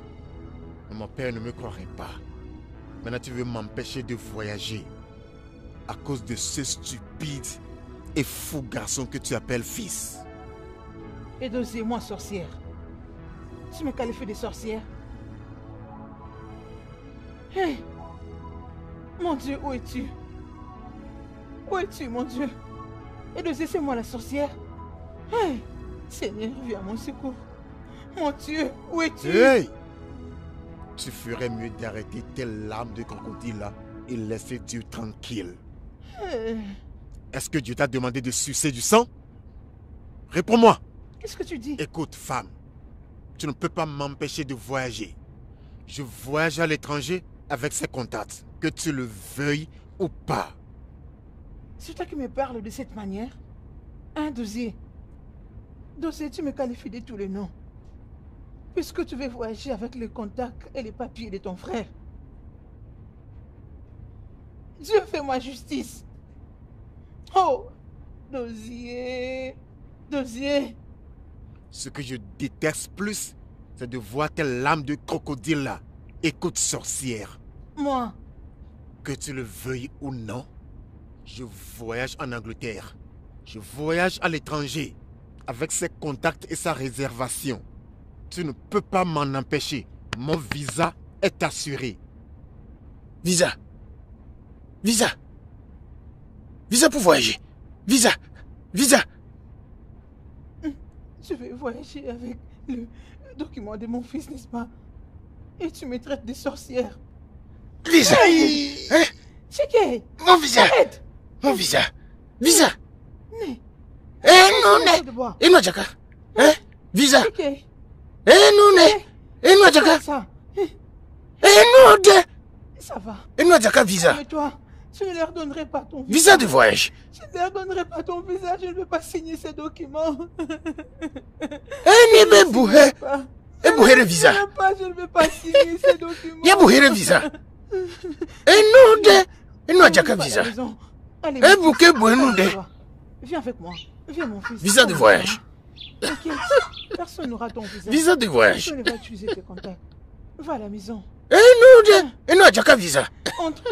Mais mon père ne me croirait pas. Maintenant, tu veux m'empêcher de voyager à cause de ce stupide et fou garçon que tu appelles fils. Et Dosier, moi sorcière. Tu me qualifies de sorcière? Hé! Mon Dieu, où es-tu? Où es-tu, mon Dieu? Et Dosier, c'est moi la sorcière? Hé! Seigneur, viens à mon secours. Mon Dieu, où es-tu? Hey! Tu ferais mieux d'arrêter tes larmes de crocodile là et laisser Dieu tranquille. Hey. Est-ce que Dieu t'a demandé de sucer du sang? Réponds-moi. Qu'est-ce que tu dis? Écoute, femme, tu ne peux pas m'empêcher de voyager. Je voyage à l'étranger avec ces contacts, que tu le veuilles ou pas. C'est toi qui me parles de cette manière? Hein, Dosier? Dosier, tu me qualifies de tous les noms. Puisque tu veux voyager avec les contacts et les papiers de ton frère. Dieu, fais-moi justice. Oh, Dosier, Dosier. Ce que je déteste plus, c'est de voir tes larmes de crocodile là. Écoute, sorcière. Moi? Que tu le veuilles ou non, je voyage en Angleterre. Je voyage à l'étranger avec ses contacts et sa réservation. Tu ne peux pas m'en empêcher. Mon visa est assuré. Visa. Visa. Visa pour voyager. Visa. Visa. Je vais voyager avec le document de mon fils, n'est-ce pas? Et tu me traites de sorcière. Visa. Hey! Hein? Chike! Mon visa. Arrête! Mon visa. Visa. Né. Eh non, né. Et non, Jaka. Hein? Visa. Chike! Eh non, né. Et non, Jaka. Ça. Eh non, de. Ça va. Et non, Jaka, visa. Mais toi, je ne leur donnerai pas ton visa. Visa de voyage. Je ne leur donnerai pas ton visa. Je ne veux pas signer ces documents. Eh, ni be bouhe. Eh, bouhe le visa. Je ne veux pas signer ces documents. Ya bouhe le visa. Eh non, de. Et non, Jaka, visa. Allez, Eh, bouquet, bouhe, non, de. viens avec moi. Viens, mon fils. Visa de voyage. T'inquiète, personne n'aura ton visa. Visa de voyage. Personne ne va utiliser tes contacts. Va à la maison. Eh non, de. Et non, Jaka, visa. Entre.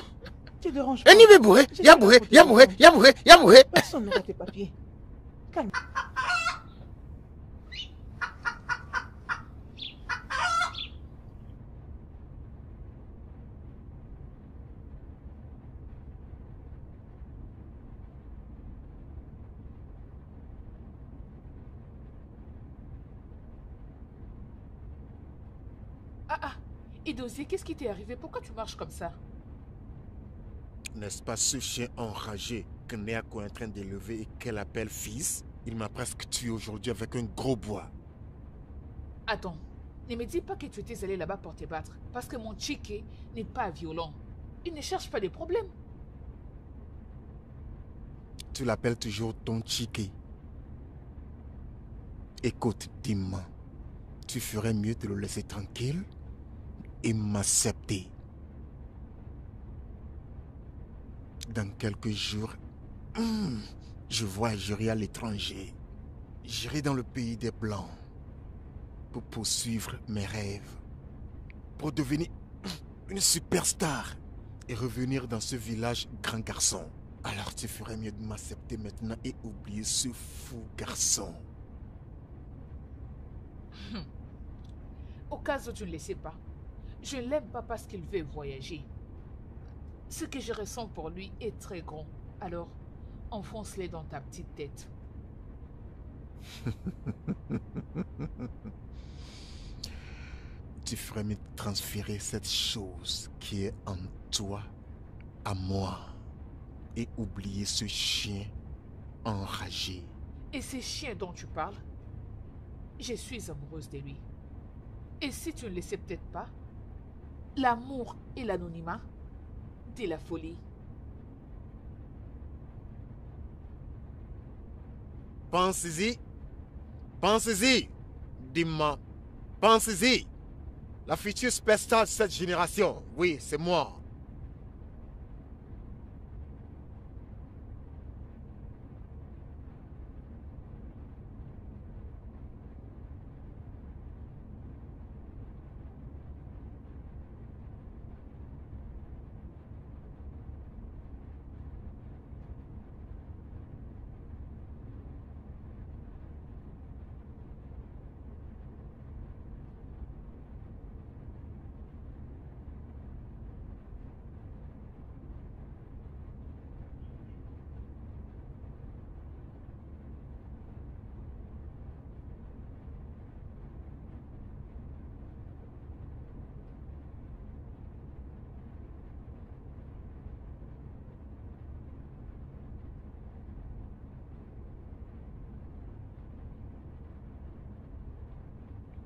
Tu te déranges pas. Eh, ni be bouhe. Ya bouhe. Ya bouhe. Ya bouhe. Ya bouhe. Personne n'aura tes papiers. Calme. Et Dozier, qu'est-ce qui t'est arrivé? Pourquoi tu marches comme ça? N'est-ce pas ce chien enragé que Neako est en train d'élever et qu'elle appelle fils? Il m'a presque tué aujourd'hui avec un gros bois. Attends, ne me dis pas que tu étais allé là-bas pour te battre. Parce que mon Chike n'est pas violent. Il ne cherche pas de problème. Tu l'appelles toujours ton Chike. Écoute, dis-moi, tu ferais mieux de le laisser tranquille et m'accepter. Dans quelques jours, je voyagerai à l'étranger. J'irai dans le pays des Blancs pour poursuivre mes rêves, pour devenir une superstar et revenir dans ce village grand garçon. Alors tu ferais mieux de m'accepter maintenant et oublier ce fou garçon. Au cas où tu ne le sais pas, je ne l'aime pas parce qu'il veut voyager. Ce que je ressens pour lui est très grand. Alors, enfonce-les dans ta petite tête. Tu ferais mieux de transférer cette chose qui est en toi à moi et oublier ce chien enragé. Et ce chien dont tu parles, je suis amoureuse de lui. Et si tu ne le sais peut-être pas, l'amour et l'anonymat, c'est la folie. Pensez-y. Pensez-y. Dis-moi. Pensez-y. La future superstar de cette génération. Oui, c'est moi.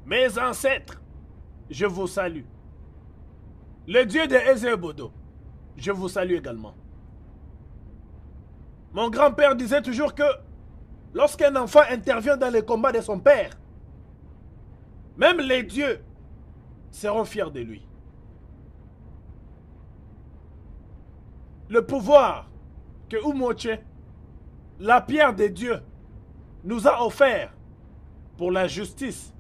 Mes ancêtres, je vous salue. Le dieu de Ezebodo, je vous salue également. Mon grand-père disait toujours que lorsqu'un enfant intervient dans les combats de son père, même les dieux seront fiers de lui. Le pouvoir que Umoche, la pierre des dieux, nous a offert pour la justice,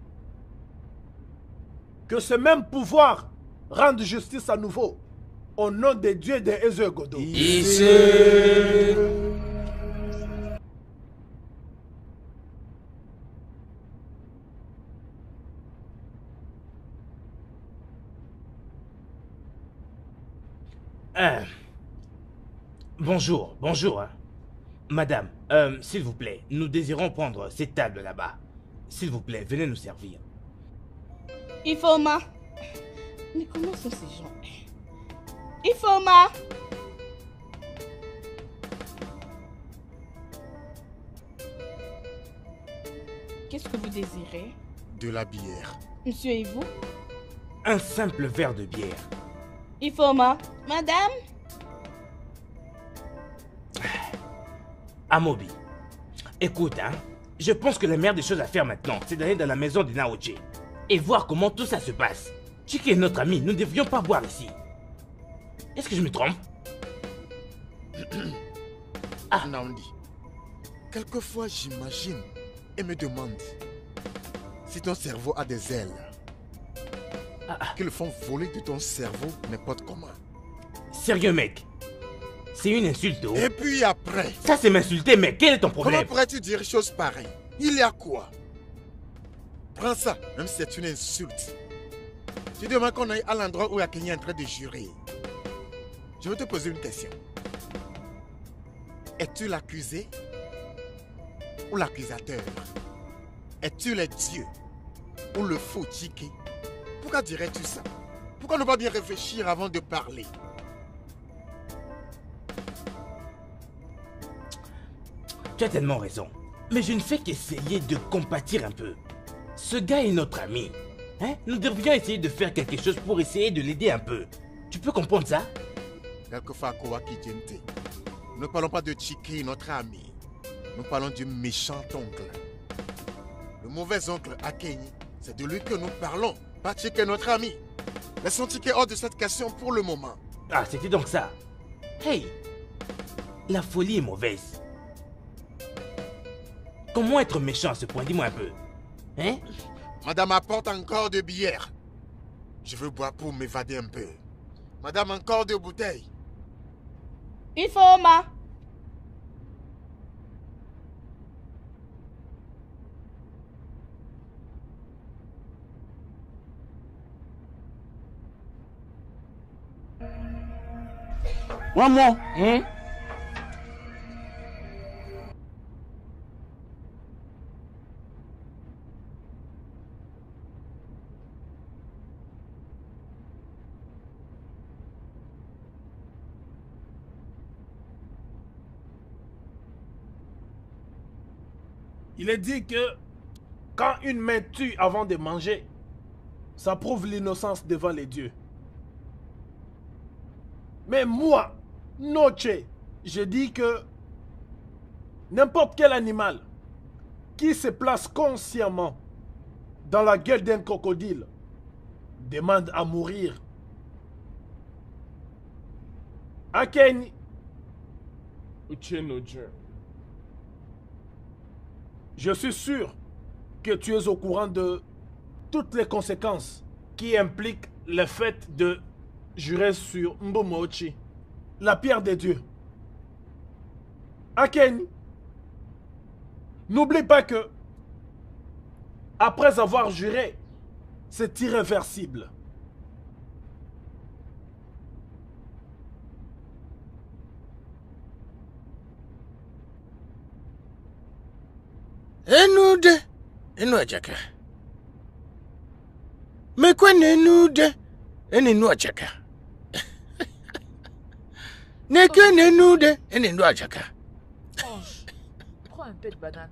que ce même pouvoir rende justice à nouveau au nom des dieux de Ezebodo. Bonjour, bonjour. Madame, s'il vous plaît, nous désirons prendre cette table là-bas. S'il vous plaît, venez nous servir. Ifoma. Mais comment sont ces gens? Ifoma. Qu'est-ce que vous désirez? De la bière. Monsieur et vous? Un simple verre de bière. Ifoma. Madame? Amobi, écoute, je pense que la meilleure des choses à faire maintenant, c'est d'aller dans la maison de Naoche et voir comment tout ça se passe. Chike est notre ami, nous ne devrions pas boire ici. Est-ce que je me trompe? Nandi, quelquefois j'imagine et me demande si ton cerveau a des ailes qui le font voler de ton cerveau n'importe comment. Sérieux mec, c'est une insulte. Oh. Et puis après, ça c'est m'insulter mec, quel est ton problème? Comment pourrais-tu dire chose pareille? Il y a quoi? Prends ça, même si c'est une insulte. Tu demandes qu'on aille à l'endroit où Akenya est en train de jurer. Je vais te poser une question. Es-tu l'accusé ou l'accusateur? Es-tu le dieu ou le faux Chike? Pourquoi dirais-tu ça? Pourquoi ne pas bien réfléchir avant de parler? Tu as tellement raison. Mais je ne fais qu'essayer de compatir un peu. Ce gars est notre ami. Hein? Nous devrions essayer de faire quelque chose pour essayer de l'aider un peu. Tu peux comprendre ça? Ne parlons pas de Chike, notre ami. Nous parlons du méchant oncle. Le mauvais oncle Akenyi, c'est de lui que nous parlons, pas Chike, notre ami. Laissons Chike hors de cette question pour le moment. Ah, c'était donc ça. Hey, la folie est mauvaise. Comment être méchant à ce point? Dis-moi un peu. Hein? Madame apporte encore de bière. Je veux boire pour m'évader un peu. Madame, encore de bouteilles. Il faut, ma. Maman, hein? Il est dit que quand une main tue avant de manger, ça prouve l'innocence devant les dieux. Mais moi, Noche, je dis que n'importe quel animal qui se place consciemment dans la gueule d'un crocodile demande à mourir. Akenyi. Je suis sûr que tu es au courant de toutes les conséquences qui impliquent le fait de jurer sur Mbomochi, la pierre des dieux. Akenyi, n'oublie pas que, après avoir juré, c'est irréversible. Enude, enu ajaka. Mais quoi nenude, enu ajaka. Ne que nenude, enu ajaka. Ange, prends un peu de banane.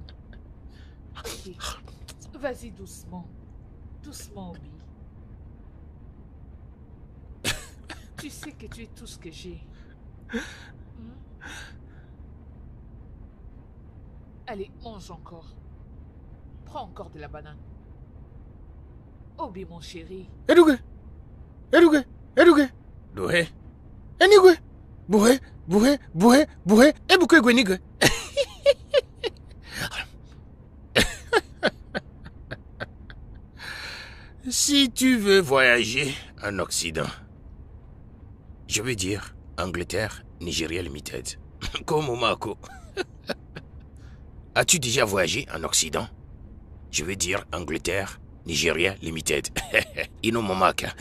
Ok. Vas-y doucement. Doucement, Obi. Tu sais que tu es tout ce que j'ai. Allez, mange encore. Prends encore de la banane. Obi, mon chéri. Edouge. Doué. Enigwe. Boué. Et bouquet guenigue. Si tu veux voyager en Occident, je veux dire Angleterre, Nigeria Limited. Comme Mako. As-tu déjà voyagé en Occident? Je veux dire Angleterre, Nigeria Limited. Ino Momaka.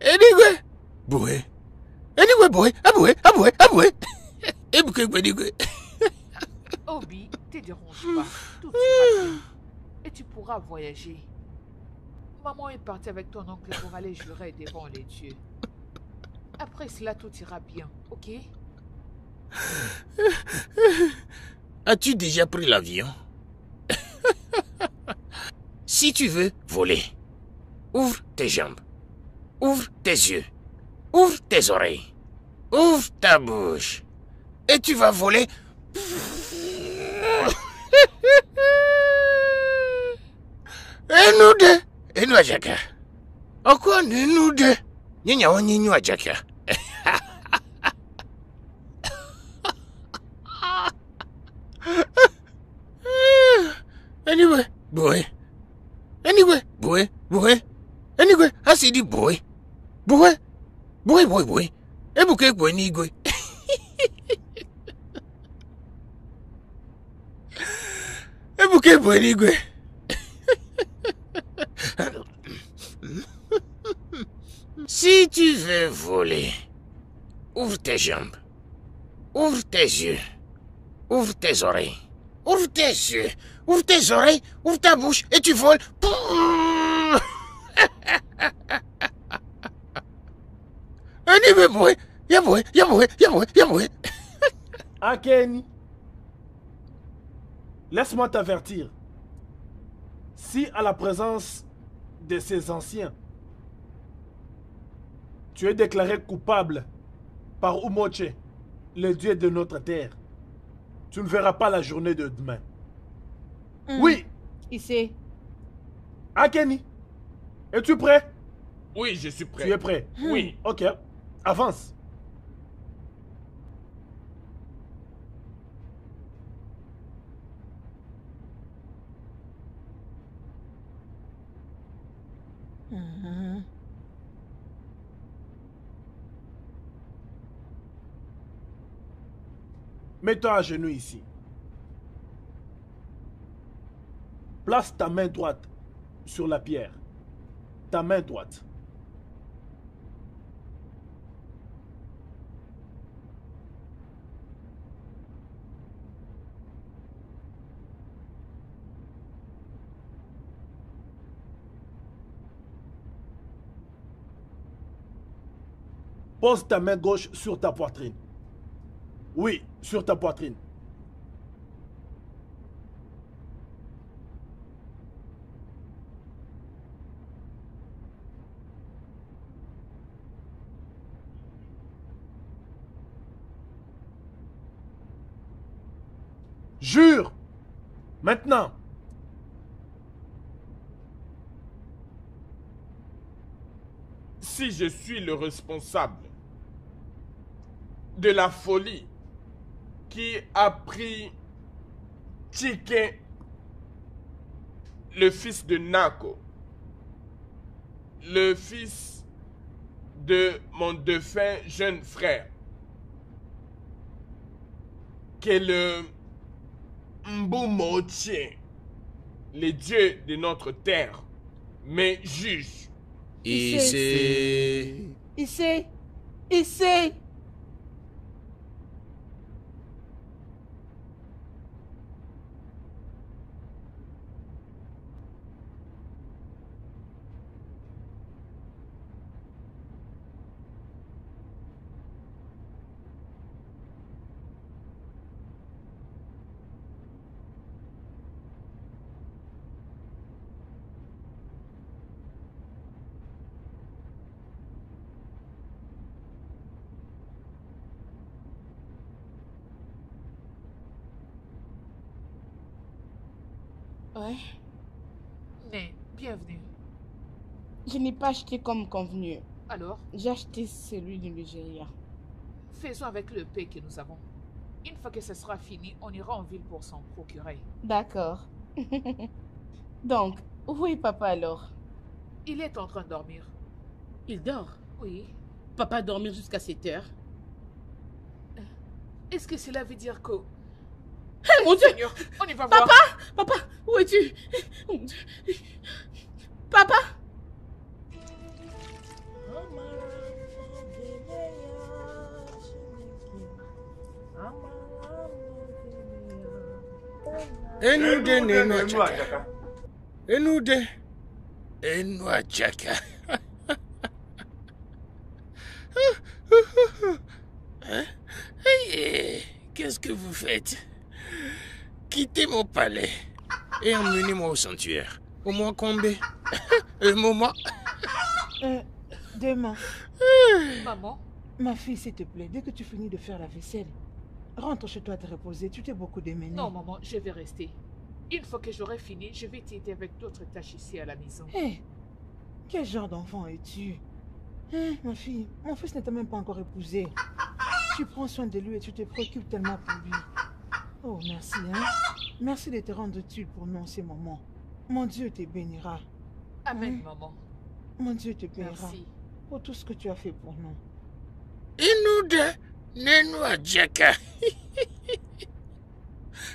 Anyway, boué. Anyway, boy. Aboué. Et bouquet, Obi, te dérange pas. Tout ira bien. Et tu pourras voyager. Maman est partie avec ton oncle pour aller jurer devant les dieux. Après cela, tout ira bien, ok? As-tu déjà pris l'avion? Si tu veux voler, ouvre tes jambes, ouvre tes yeux, ouvre tes oreilles, ouvre ta bouche, et tu vas voler. Et nous deux, et nous à Jaka. Encore nous deux. Nyanya wanyinyu à Jaka. Anyway, boy. Anyway, I see the boy. Boy. Ebuke boy nigwe. Ebuke boy nigwe. Si tu veux voler, ouvre tes jambes, ouvre tes yeux, ouvre tes oreilles, Ouvre tes yeux, ouvre tes oreilles, ouvre ta bouche et tu voles. Akeni, laisse-moi t'avertir. Si à la présence de ces anciens, tu es déclaré coupable par Umoche, le dieu de notre terre, tu ne verras pas la journée de demain. Oui, Ici. Akeni, es-tu prêt? Oui, je suis prêt. Tu es prêt? Oui. Ok, avance. Mets-toi à genoux ici. Place ta main droite sur la pierre. Ta main droite. Pose ta main gauche sur ta poitrine. Oui, sur ta poitrine. Jure! Maintenant! Si je suis le responsable de la folie qui a pris Chike, le fils de Nako, le fils de mon défunt jeune frère, que le Mbumoche, les dieux de notre terre, me juge. Ici. Ici. Ouais. Mais, bienvenue. Je n'ai pas acheté comme convenu. Alors, J'ai acheté celui du Nigeria. faisons avec le paix que nous avons. Une fois que ce sera fini, on ira en ville pour s'en procurer. D'accord. Donc, où est papa alors? Il est en train de dormir. Il dort. Oui. Papa dormir jusqu'à 7 heures. Est-ce que cela veut dire que... Mon Dieu! Seigneur, on y va voir. Papa, où es-tu? Mon Dieu. Papa! Enude Nenua Chaka. Enude Nenua Chaka. Hein? Hey, qu'est-ce que vous faites? Quittez mon palais et emmenez-moi au sanctuaire. Au moins combien? Un moment. Demain, Maman, ma fille, s'il te plaît, dès que tu finis de faire la vaisselle, rentre chez toi te reposer. Tu t'es beaucoup démené. non maman, je vais rester. Une fois que j'aurai fini, je vais t'aider avec d'autres tâches ici à la maison. Hé, quel genre d'enfant es-tu? Hein, ma fille, mon fils ne t'a même pas encore épousé. Tu prends soin de lui et tu te préoccupes tellement pour lui. Oh, merci, hein. Merci de te rendre utile pour nous en ces moments. Mon Dieu te bénira. Amen, maman. Mon Dieu te bénira Merci. pour tout ce que tu as fait pour nous. Enude Nenua Chaka.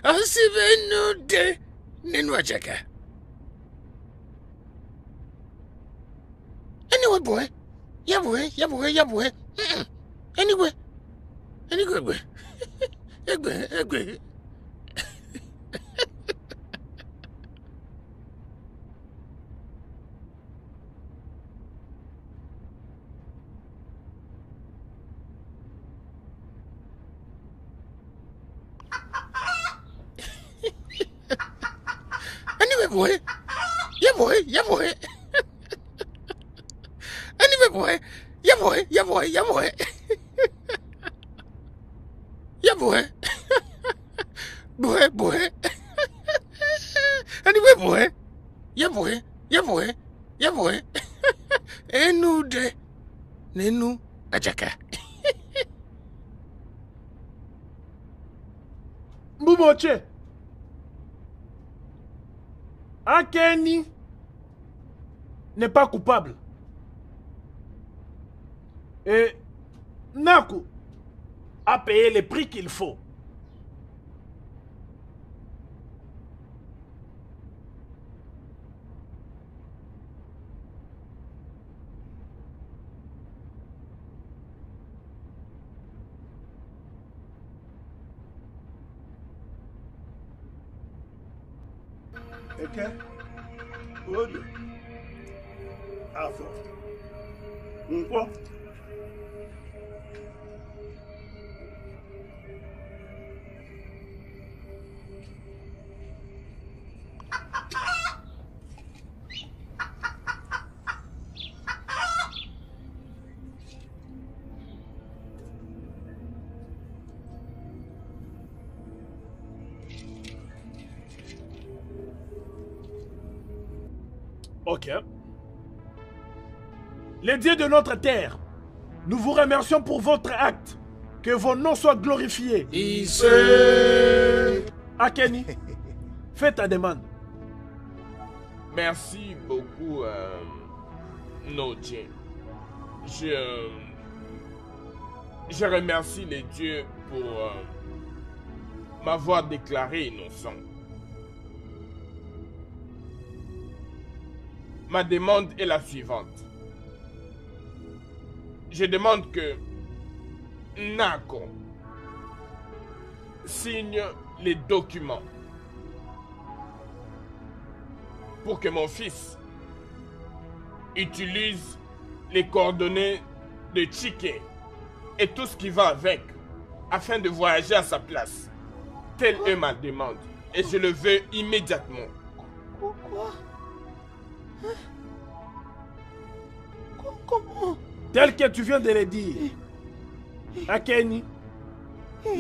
Enude Nenua Chaka. Anyway, boy. Yeah, boy. Anyway, boy. boy. Ya boy. Anime boy. Ya boy. Ya boy. Boy. Anime boy. Ya boy. Enu de. Nenu ajaka. Mbumoche. Akeni n'est pas coupable. Et Naku a payé le prix qu'il faut. Okay? Good. Afọ. Nkwọ. Ok. Les dieux de notre terre, nous vous remercions pour votre acte. Que vos noms soient glorifiés. Akeni, fais ta demande. Merci beaucoup, Nodje. Je remercie les dieux pour m'avoir déclaré innocent. Ma demande est la suivante. Je demande que Nako signe les documents pour que mon fils utilise les coordonnées de Chike et tout ce qui va avec afin de voyager à sa place. Telle est ma demande et je le veux immédiatement. Quoi? Comment? Tel que tu viens de le dire, Akeni,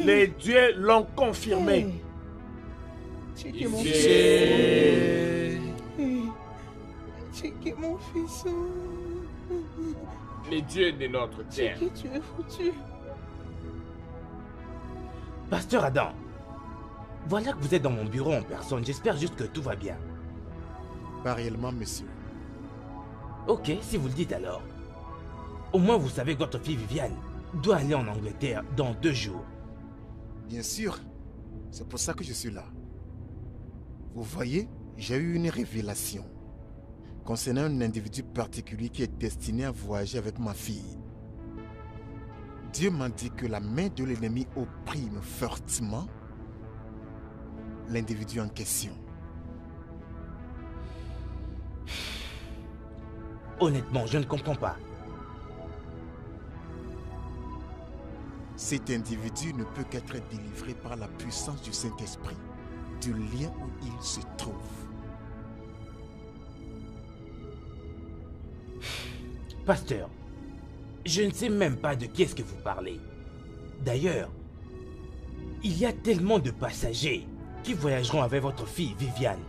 les dieux l'ont confirmé. Chike mon fils. Les dieux de notre terre. Chike, tu es foutu. Pasteur Adam, voilà que vous êtes dans mon bureau en personne. J'espère juste que tout va bien. Pas réellement, monsieur. Ok, si vous le dites alors. Au moins vous savez que votre fille Viviane doit aller en Angleterre dans 2 jours. Bien sûr. C'est pour ça que je suis là. Vous voyez, j'ai eu une révélation concernant un individu particulier qui est destiné à voyager avec ma fille. Dieu m'a dit que la main de l'ennemi opprime fortement l'individu en question. Honnêtement, je ne comprends pas. Cet individu ne peut qu'être délivré par la puissance du Saint-Esprit, du lien où il se trouve. Pasteur, je ne sais même pas de qui est-ce que vous parlez. D'ailleurs, il y a tellement de passagers qui voyageront avec votre fille Viviane.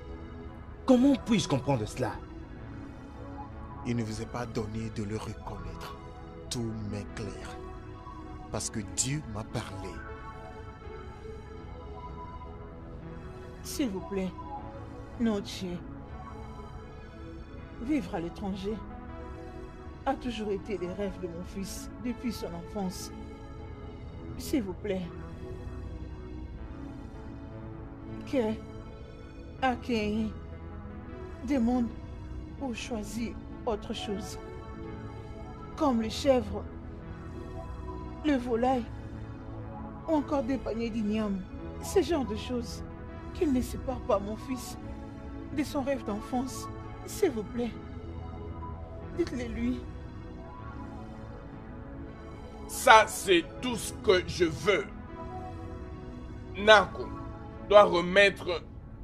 Comment puis-je comprendre cela? Il ne vous est pas donné de le reconnaître. Tout m'est clair. Parce que Dieu m'a parlé. S'il vous plaît, Nodje. Vivre à l'étranger a toujours été les rêves de mon fils depuis son enfance. S'il vous plaît. Que Akeni demande ou choisit autre chose. Comme les chèvres, le volaille, ou encore des paniers d'igname. Ce genre de choses. Qu'il ne sépare pas mon fils de son rêve d'enfance. S'il vous plaît. Dites-le lui. Ça, c'est tout ce que je veux. Nako doit remettre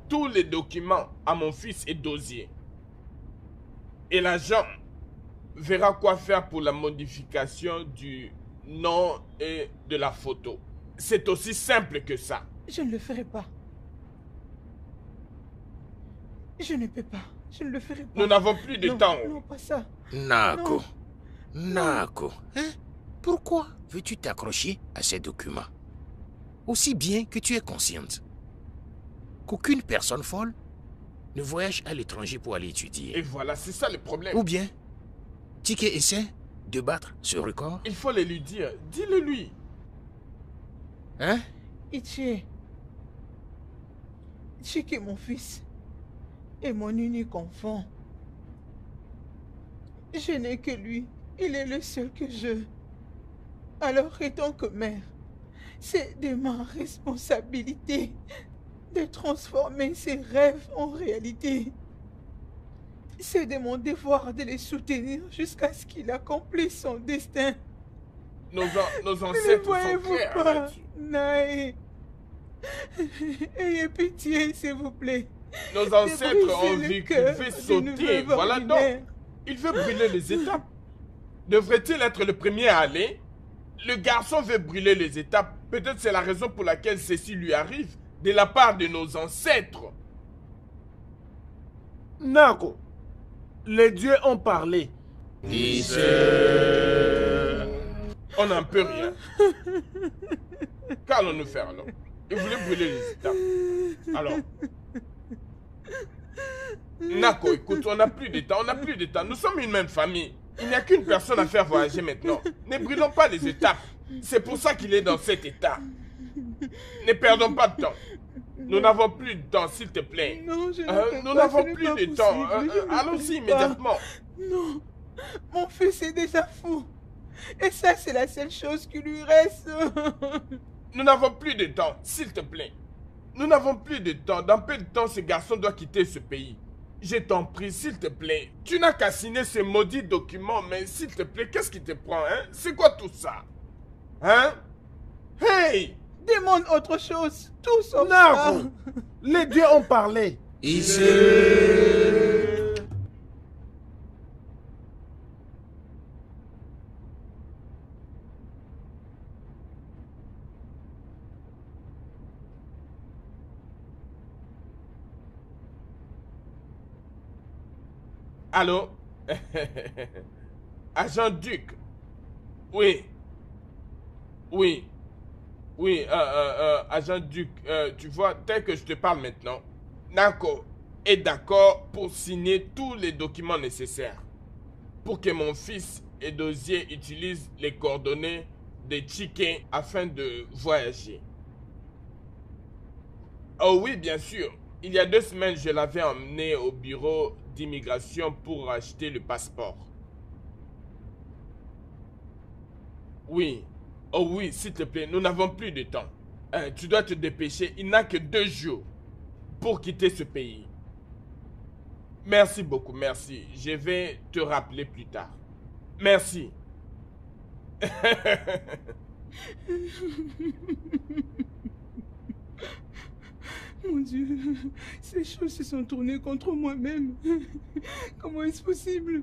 tous les documents à mon fils et dossier. Et l'agent verra quoi faire pour la modification du nom et de la photo. C'est aussi simple que ça. Je ne le ferai pas. Je ne peux pas. Je ne le ferai pas. Nous n'avons plus de temps. Non, pas ça. Nako. Nako. Hein? Pourquoi veux-tu t'accrocher à ces documents? Aussi bien que tu es consciente qu'aucune personne folle ne voyage à l'étranger pour aller étudier. Et voilà, c'est ça le problème. Ou bien, Tike essaie de battre ce record. Il faut le lui dire. Dis-le lui. Hein? Ichi est mon fils et mon unique enfant. Je n'ai que lui. Il est le seul que je... Alors, étant que mère, c'est de ma responsabilité de transformer ses rêves en réalité. C'est de mon devoir de les soutenir jusqu'à ce qu'il accomplisse son destin. Nos ancêtres sont clairs pas, là-dessus. Naï. Ayez pitié, s'il vous plaît. Nos ancêtres ont vu qu'il veut sauter. Voilà donc. Il veut brûler les étapes. Devrait-il être le premier à aller? Le garçon veut brûler les étapes. Peut-être c'est la raison pour laquelle ceci lui arrive de la part de nos ancêtres. Nako, les dieux ont parlé. On n'en peut rien. Qu'allons-nous faire alors? Il voulait brûler les étapes. Alors, Nako, écoute, on n'a plus de temps, Nous sommes une même famille. Il n'y a qu'une personne à faire voyager maintenant. Ne brûlons pas les étapes. C'est pour ça qu'il est dans cet état. Ne perdons pas de temps. Nous n'avons plus de temps, s'il te plaît. Non, nous n'avons plus de temps. Allons-y immédiatement. Non, mon fils est déjà fou. Et ça, c'est la seule chose qui lui reste. Nous n'avons plus de temps, s'il te plaît. Nous n'avons plus de temps. Dans peu de temps, ce garçon doit quitter ce pays. Je t'en prie, s'il te plaît. Tu n'as qu'à signer ce maudit document, mais s'il te plaît, qu'est-ce qui te prend, hein? C'est quoi tout ça? Hein? Hey! Demande autre chose. Tout sauf Nako, ça. les dieux ont parlé. Allô? Agent Duc? Oui. Agent Duc, tu vois, tel que je te parle maintenant, Nako est d'accord pour signer tous les documents nécessaires pour que mon fils et dossier utilisent les coordonnées de Tike afin de voyager. Oh oui, bien sûr. Il y a 2 semaines, je l'avais emmené au bureau d'immigration pour acheter le passeport. Oui. Oh oui, s'il te plaît, nous n'avons plus de temps. Tu dois te dépêcher. Il n'a que 2 jours pour quitter ce pays. Merci beaucoup, merci. Je vais te rappeler plus tard. Merci. Mon Dieu, ces choses se sont tournées contre moi-même. Comment est-ce possible?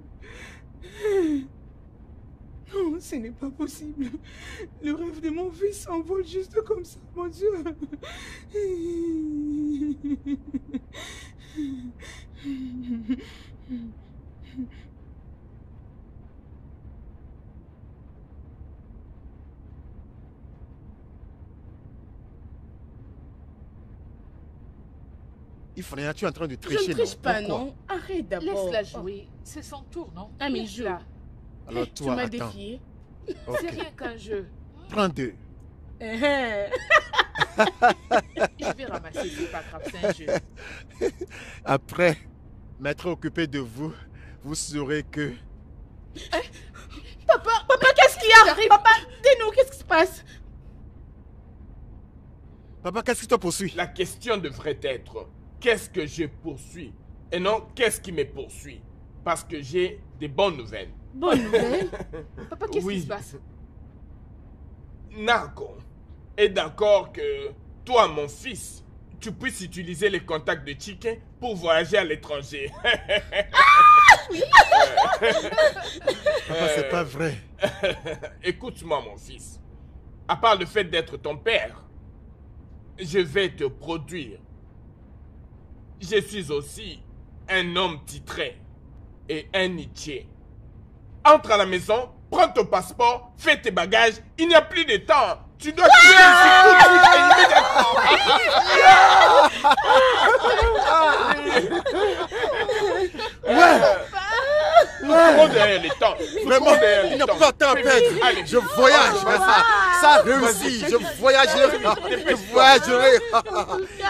Non, ce n'est pas possible. Le rêve de mon fils s'envole juste comme ça, mon Dieu. Ifraya, tu es en train de tricher, Je ne triche pas, Pourquoi? non. Arrête d'abord. Laisse-la jouer. C'est son tour, non? Ah, mais joue. Laisse-la. Alors Tu toi, m'as attends. défié. Ok. C'est rien qu'un jeu. Prends 2. Eh, Je vais ramasser, c'est pas grave, c'est un jeu. Après m'être occupé de vous, vous saurez que... Papa, qu'est-ce qu'il y a? J'arrive. Papa, dis-nous, qu'est-ce qui se passe? Papa, qu'est-ce qui te poursuit? La question devrait être, qu'est-ce que je poursuis? Et non, qu'est-ce qui me poursuit? Parce que j'ai des bonnes nouvelles. Bonne nouvelle. Papa, qu'est-ce Oui. qui se passe? Nako est d'accord que toi, mon fils, tu puisses utiliser les contacts de Chike pour voyager à l'étranger. Papa, c'est pas vrai. Écoute-moi, mon fils. À part le fait d'être ton père, je vais te produire. Je suis aussi un homme titré et un Nietzsche. Entre à la maison, prends ton passeport, fais tes bagages, il n'y a plus de temps. Tu dois quitter ici tout de suite et immédiatement. Ouais. Prends derrière les temps. Vraiment, il n'y a pas de temps à perdre. Allez. Je voyage. Ça réussit. Je voyagerai. Je voyagerai.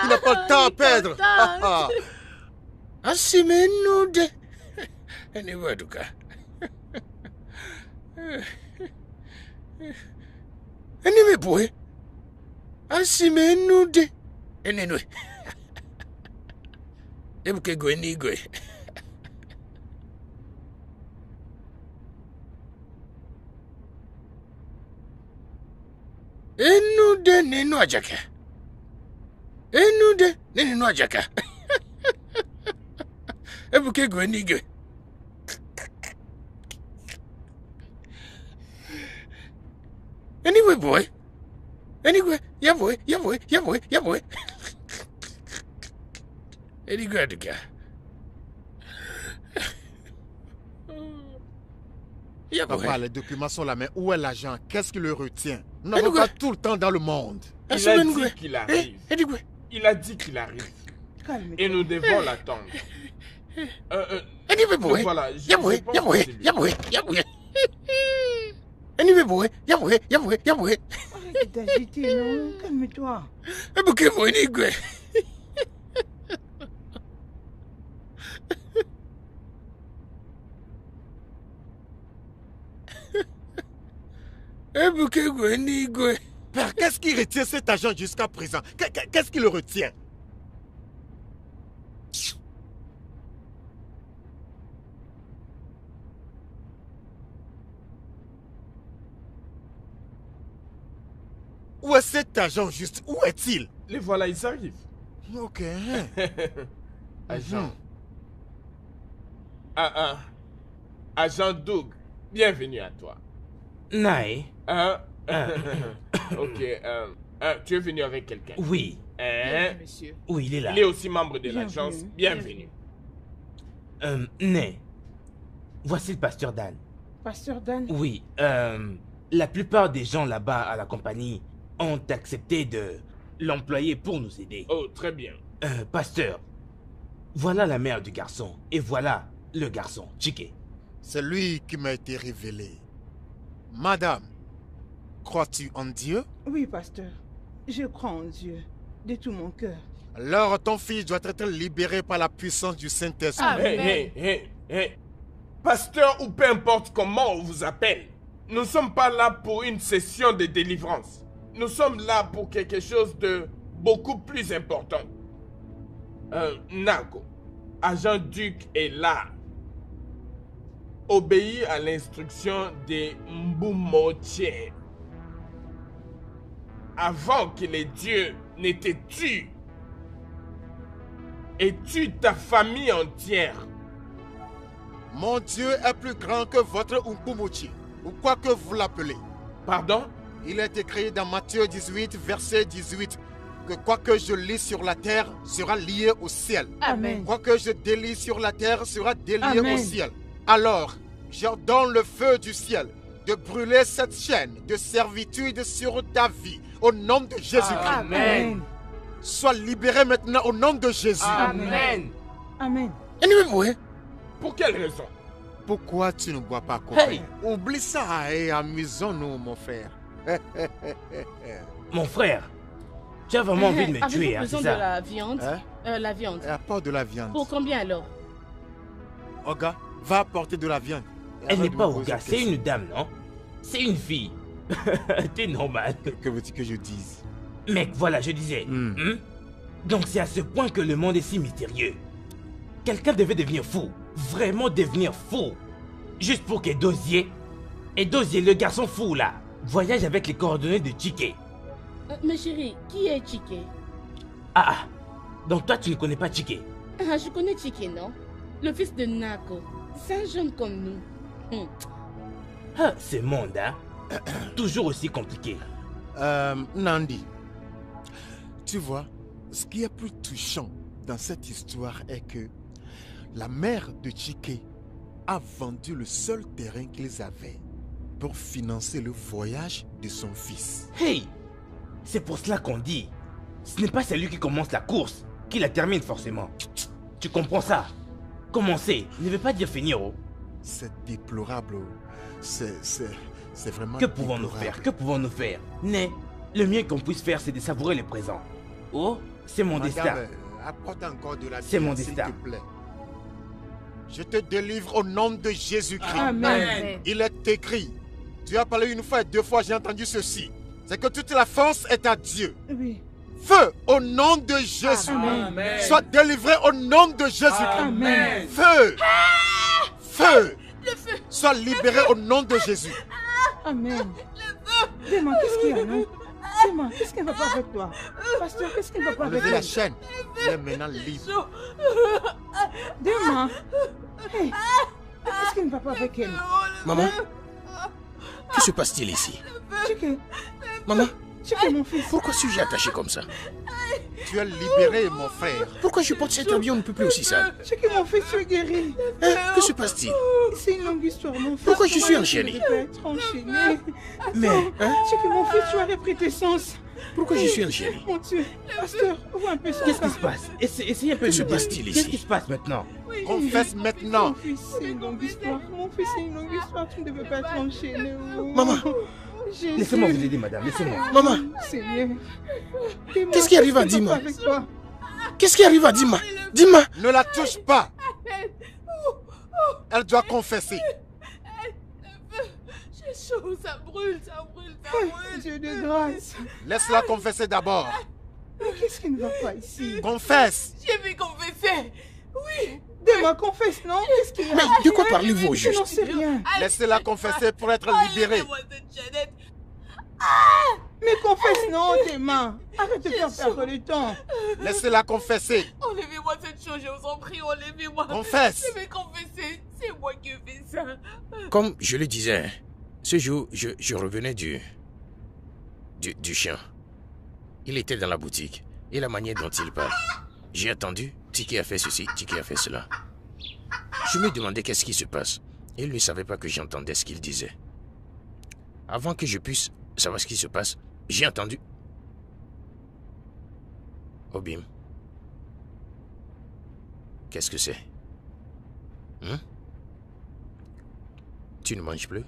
Il n'a pas de temps à perdre. Asimenude. Anyway, Duka. Anyway, boy. Asimenude. Anyway. Ebuke go anyway. Enude nenu ajaka. Enude nenu ajaka. Ebuke go anyway. Anyway, boy. Anyway, yeah, boy. Anyway, the guy. Yeah, boy. Papa, les documents sont là, mais où est l'agent? Qu'est-ce qui le retient? Nous n'avons pas tout le temps dans le monde. Il a dit qu'il arrive. Il a dit qu'il arrive. Et nous devons l'attendre. Anyway, boy. Voilà, Yeah, boy. Anyway, boy. Yeah, boy. Arrête d'agiter, non? Calme-toi. Ebuke boy, anyway. Ebuke boy, anyway. Père, qu'est-ce qui retient cet agent jusqu'à présent? Qu'est-ce qui le retient? Où est cet agent juste? Où est-il? Les voilà, ils arrivent. Ok. Agent. Agent Doug, bienvenue à toi. Nae. Ok. Tu es venu avec quelqu'un? Oui. Monsieur. Oui, il est là. Il est aussi membre de l'agence. Bienvenue. Nae. Voici le pasteur Dan. Pasteur Dan? Oui. La plupart des gens là-bas à la compagnie ont accepté de l'employer pour nous aider. Oh, très bien. Pasteur, voilà la mère du garçon et voilà le garçon, Chike. C'est lui qui m'a été révélé. Madame, crois-tu en Dieu? Oui, pasteur. Je crois en Dieu de tout mon cœur. Alors ton fils doit être libéré par la puissance du Saint-Esprit. Amen. Hey. Pasteur ou peu importe comment on vous appelle, nous ne sommes pas là pour une session de délivrance. Nous sommes là pour quelque chose de beaucoup plus important. Nago, agent Duc est là. Obéis à l'instruction des Mbumotier. Avant que les dieux ne te tuent et tuent ta famille entière. Mon Dieu est plus grand que votre Umpumuchi, ou quoi que vous l'appelez. Pardon? Il est écrit dans Matthieu 18, verset 18, que quoi que je lis sur la terre sera lié au ciel. Amen. Quoi que je délie sur la terre sera délié Amen. au ciel. Alors, j'ordonne le feu du ciel de brûler cette chaîne de servitude sur ta vie, au nom de Jésus-Christ. Amen. Sois libéré maintenant au nom de Jésus. Amen. Amen. Anyway, boy. Pour quelle raison? Pourquoi tu ne bois pas, copain? Hey! Oublie ça et amusons-nous, mon frère. Mon frère, tu as vraiment envie de me Avez-vous tuer, hein, besoin c'est de ça? la viande? Hein? La viande. Apporte de la viande. Pour combien alors? Oga, va apporter de la viande. Et Elle n'est arrête de pas me poser Oga, des c'est questions. une dame, non? C'est une fille. T'es normal. Que veux-tu que je dise? Mec, voilà, je disais. Donc c'est à ce point que le monde est si mystérieux. Quelqu'un devait devenir fou. Vraiment devenir fou. Juste pour qu'Edosier, le garçon fou là, voyage avec les coordonnées de Chike. Mais chérie, qui est Chike? Donc toi, tu ne connais pas Chike? Ah, je connais Chike, non? Le fils de Nako. C'est un jeune comme nous. Ah, ce monde, hein? Toujours aussi compliqué. Nandi, tu vois, ce qui est plus touchant dans cette histoire est que la mère de Chike a vendu le seul terrain qu'ils avaient pour financer le voyage de son fils. Hey! C'est pour cela qu'on dit, ce n'est pas celui qui commence la course qui la termine forcément. Tu comprends ça? Commencer ne veut pas dire finir. Oh. C'est déplorable. C'est vraiment Que pouvons-nous faire? Que pouvons-nous faire? Mais le mieux qu'on puisse faire, c'est de savourer le présent. Oh, c'est mon destin. Apporte encore de la C'est mon s'il destin. te plaît. Je te délivre au nom de Jésus-Christ. Amen. Il est écrit. Tu as parlé une fois et deux fois, j'ai entendu ceci. C'est que toute la force est à Dieu. Oui. Feu au nom de Jésus. Amen. Sois délivré au nom de Jésus-Christ. Amen. Feu. Feu. Le feu. Sois libéré au nom de Jésus. Amen. Dis-moi, qu'est-ce qu'il y a, non? Dis-moi, qu'est-ce qui ne va pas avec toi? Pasteur, qu'est-ce qui ne va pas avec Enlevez la toi? chaîne. Il est maintenant libre. Dis-moi. Hey, qu'est-ce qui ne va pas avec elle? Maman, que se passe-t-il ici? Chike, Maman, Chike, mon fils. pourquoi suis-je attaché comme ça? Tu es libéré, mon frère. Pourquoi je porte cet habit, on ne peut plus aussi sale? Chike, mon fils, tu es guéri. Hein? Que se passe-t-il? C'est une longue histoire, mon fils. Pourquoi je suis Comment enchaîné? tu peux être enchaîné? Mais, Chike, mon fils, tu as repris tes sens. Pourquoi je suis enchaîné? Mon Dieu, pasteur, ouvre un peu son qu'est-ce qui cas. se passe? Essayez un peu Que de se me dire. passe-t-il Qu'est-ce ici? qui se passe maintenant? Confesse maintenant. Mon fils, c'est une longue histoire. Mon fils, c'est une longue histoire. Tu ne devais pas être enchaîné. Oh. Maman. Jésus. Laissez-moi vous aider, madame. Laissez-moi. Maman, Seigneur. Dis-moi, Qu'est-ce qui arrive à ne va Dima? pas avec toi? qu'est-ce qui arrive à Dima? Dima, Ne la touche pas. Elle doit confesser. J'ai chaud, ça brûle, ça brûle, ça brûle. Dieu de grâce. Laisse-la confesser d'abord. Mais qu'est-ce qui ne va pas ici? Confesse. J'ai vu confesser. Oui. Dis-moi, confesse, non? Qu'est-ce qu'il y a? mais de quoi parlez-vous au Je juste? n'en sais rien. Laissez-la confesser pour être libérée. Enlevez-moi cette chaînette. Mais confesse, non, tes mains. Arrête de faire perdre le temps. Laissez-la confesser. Enlevez-moi cette chose, je vous en prie, enlevez-moi. Confesse. Je vais confesser. C'est moi qui ai fait ça. Comme je le disais, ce jour, je revenais du chien. Il était dans la boutique et la manière dont il parle. J'ai attendu, Tiki a fait ceci, Tiki a fait cela. Je me demandais qu'est-ce qui se passe. Et il ne savait pas que j'entendais ce qu'il disait. Avant que je puisse savoir ce qui se passe, j'ai entendu. Obim. Qu'est-ce que c'est? Tu ne manges plus?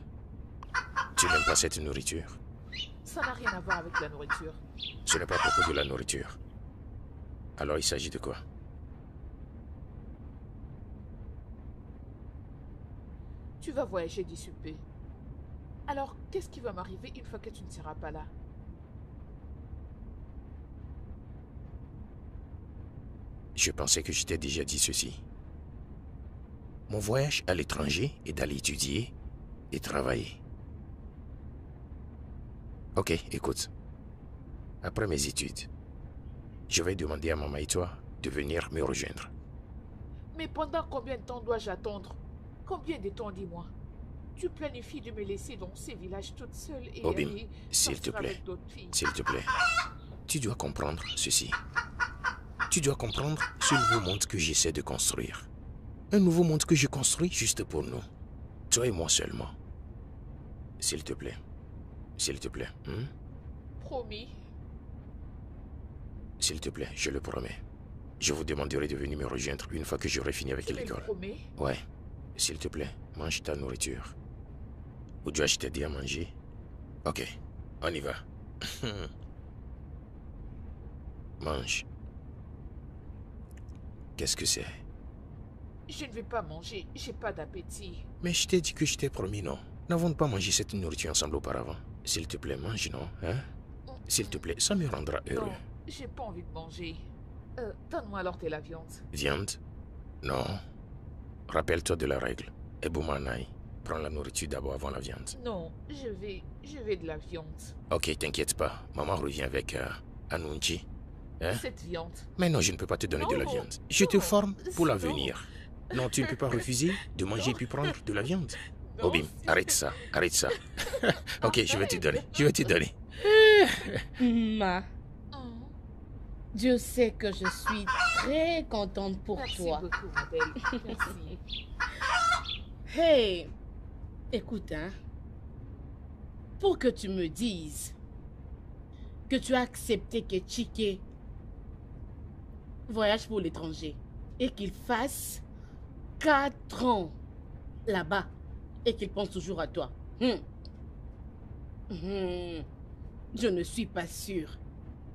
Tu n'aimes pas cette nourriture? Ça n'a rien à voir avec la nourriture. Ce n'est pas à propos de la nourriture. Alors il s'agit de quoi? Tu vas voyager d'ici peu. Alors, qu'est-ce qui va m'arriver une fois que tu ne seras pas là? Je pensais que je t'ai déjà dit ceci. Mon voyage à l'étranger est d'aller étudier et travailler. Ok, écoute. Après mes études, je vais demander à maman et toi de venir me rejoindre. Mais pendant combien de temps dois-je attendre? Combien de temps, dis-moi? Tu planifies de me laisser dans ces villages toute seule et Obim, aller s'il te sortir plaît, avec d'autres filles? s'il te plaît. Tu dois comprendre ceci. Tu dois comprendre ce nouveau monde que j'essaie de construire. Un nouveau monde que je construis juste pour nous. Toi et moi seulement. S'il te plaît. S'il te plaît. Promis. S'il te plaît, je le promets. Je vous demanderai de venir me rejoindre une fois que j'aurai fini avec Tu me le l'école. promets? Ouais. S'il te plaît, mange ta nourriture. Ou dois-je t'aider à manger? Ok, on y va. Mange. Qu'est-ce que c'est? Je ne vais pas manger, j'ai pas d'appétit. Mais je t'ai dit que je t'ai promis, non? N'avons-nous pas mangé cette nourriture ensemble auparavant? S'il te plaît, mange, non? Hein? S'il te plaît, ça me rendra heureux. Non, j'ai pas envie de manger. Donne-moi alors de la viande. Viande? Non. Rappelle-toi de la règle. Eboumanai. Prends la nourriture d'abord avant la viande. Non, je vais de la viande. Ok, t'inquiète pas. Maman revient avec Anunchi. Hein? Cette viande. Mais non, je ne peux pas te donner de la Non, viande. Je te non, forme pour non. l'avenir. Non, tu ne peux pas refuser de manger puis prendre de la viande. Non, Obim, arrête ça, arrête ça. Ok, je vais te donner, je vais te donner. Ma, Oh, Dieu sait que je suis très contente pour merci toi. beaucoup, ma belle. Merci. Hey, écoute, hein. Pour que tu me dises que tu as accepté que Chike voyage pour l'étranger et qu'il fasse 4 ans là-bas et qu'il pense toujours à toi. Je ne suis pas sûre.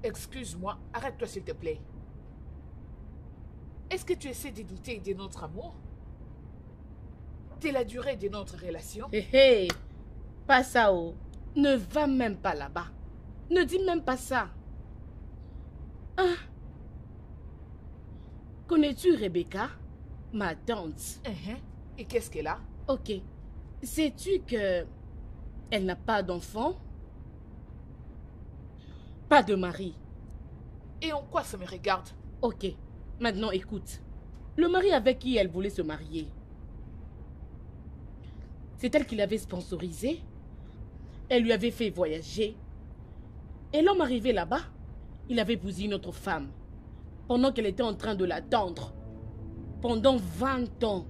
Excuse-moi, arrête-toi s'il te plaît. Est-ce que tu essaies de douter de notre amour? De la durée de notre relation? Hé hé, pas ça, oh. Ne va même pas là-bas. Ne dis même pas ça. Hein? Connais-tu Rebecca, ma tante? Et qu'est-ce qu'elle a? Ok. Sais-tu que elle n'a pas d'enfant? Pas de mari. Et en quoi ça me regarde? Ok. Maintenant écoute. Le mari avec qui elle voulait se marier, c'est elle qui l'avait sponsorisé. Elle lui avait fait voyager. Et l'homme arrivé là-bas, il avait épousé une autre femme. Pendant qu'elle était en train de l'attendre. Pendant 20 ans.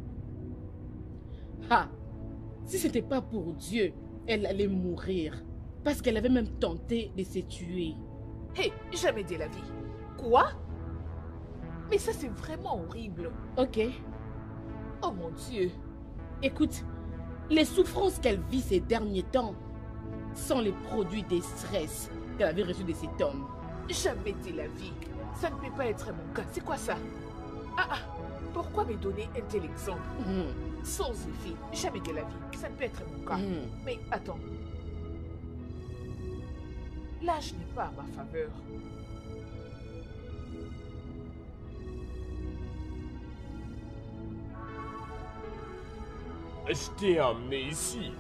Ah, si ce n'était pas pour Dieu, elle allait mourir. Parce qu'elle avait même tenté de se tuer. Hé, jamais de la vie. Quoi? Mais ça, c'est vraiment horrible. Ok. Oh mon Dieu. Écoute, les souffrances qu'elle vit ces derniers temps sont les produits des stress qu'elle avait reçus de cet homme. Jamais de la vie. Ça ne peut pas être mon cas. C'est quoi ça? Pourquoi me donner un tel exemple? Sans effet, jamais de la vie. Ça ne peut être mon cas. Mais attends. L'âge n'est pas à ma faveur. Je t'ai emmené ici,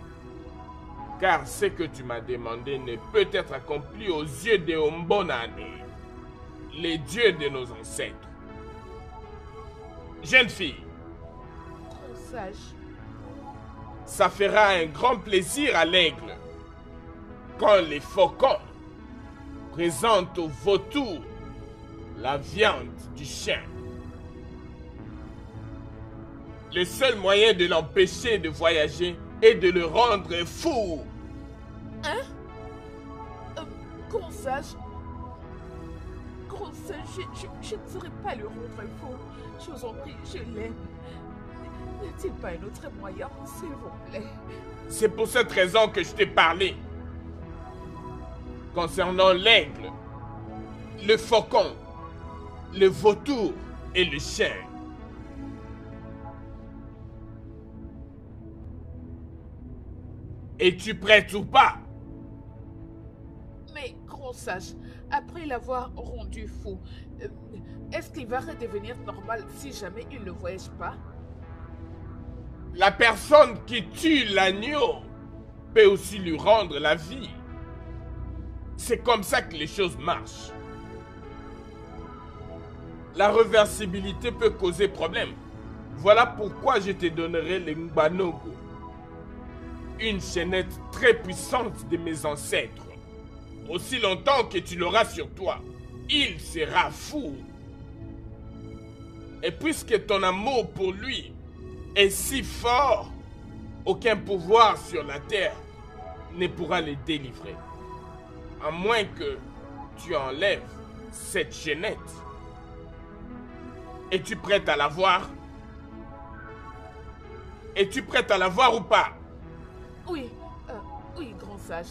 car ce que tu m'as demandé ne peut être accompli aux yeux de Ombonane, les dieux de nos ancêtres. Jeune fille, Trop sage. ça fera un grand plaisir à l'aigle quand les faucons présentent au vautour la viande du chien. Le seul moyen de l'empêcher de voyager est de le rendre fou. Hein? Grand sage. Grand sage, je ne saurais pas le rendre faux. Je vous en prie, je l'aime. N'y a-t-il pas un autre moyen, s'il vous plaît? C'est pour cette raison que je t'ai parlé. Concernant l'aigle, le faucon, le vautour et le chien. Es-tu prête ou pas? Mais, grand sage, après l'avoir rendu fou, est-ce qu'il va redevenir normal si jamais il ne voyage pas? La personne qui tue l'agneau peut aussi lui rendre la vie. C'est comme ça que les choses marchent. La réversibilité peut causer problème. Voilà pourquoi je te donnerai le Mbanogo. Une chaînette très puissante de mes ancêtres. Aussi longtemps que tu l'auras sur toi, il sera fou. Et puisque ton amour pour lui est si fort, aucun pouvoir sur la terre ne pourra le délivrer. À moins que tu enlèves cette chaînette. Es-tu prête à la voir? Es-tu prête à la voir ou pas? Oui, oui, grand sage.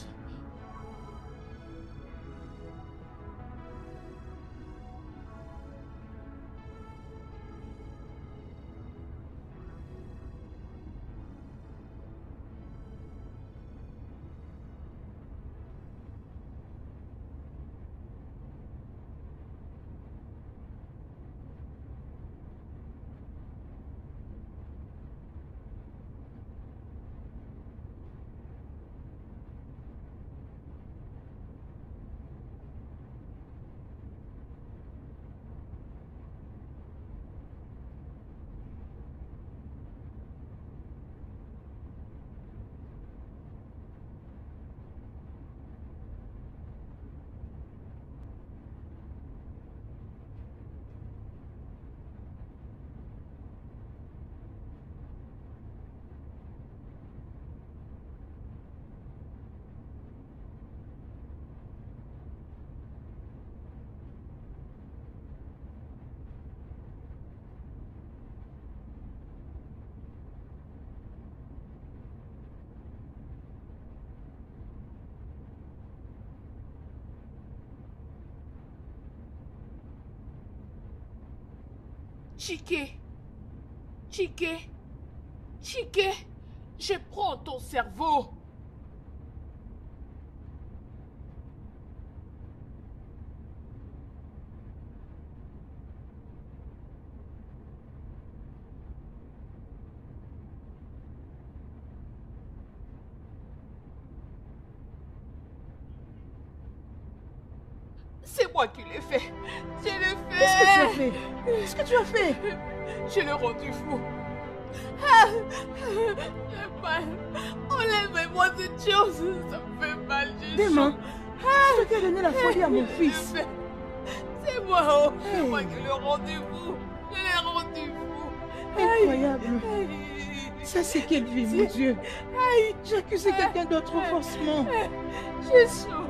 Chike, Chike, Chike, je prends ton cerveau. C'est moi qui l'ai fait. Je l'ai fait. Qu'est-ce que tu as fait? Qu'est-ce que tu as fait? Je l'ai rendu fou. Ah, j'ai mal. Enlève-moi cette chose. Ça me fait mal. Demain, je t'ai donné la folie à mon fils. C'est moi, oh. C'est moi qui l'ai rendu fou. Je l'ai rendu fou. Incroyable. Ça, c'est quelle vie, mon Dieu. J'ai accusé quelqu'un d'autre faussement. J'ai chaud.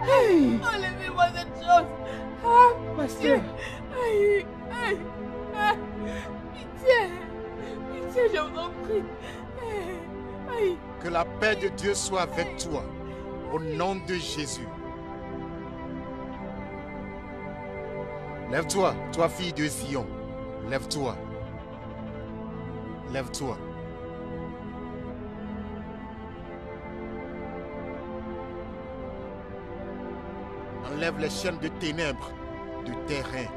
Enlevez-moi cette chose. Pasteur. Pitié. Pitié, je vous en prie. Que la paix de Dieu soit avec toi. Au nom de Jésus. Lève-toi, toi fille de Zion. Lève-toi. Lève-toi. Enlève les chaînes de ténèbres, de terrain.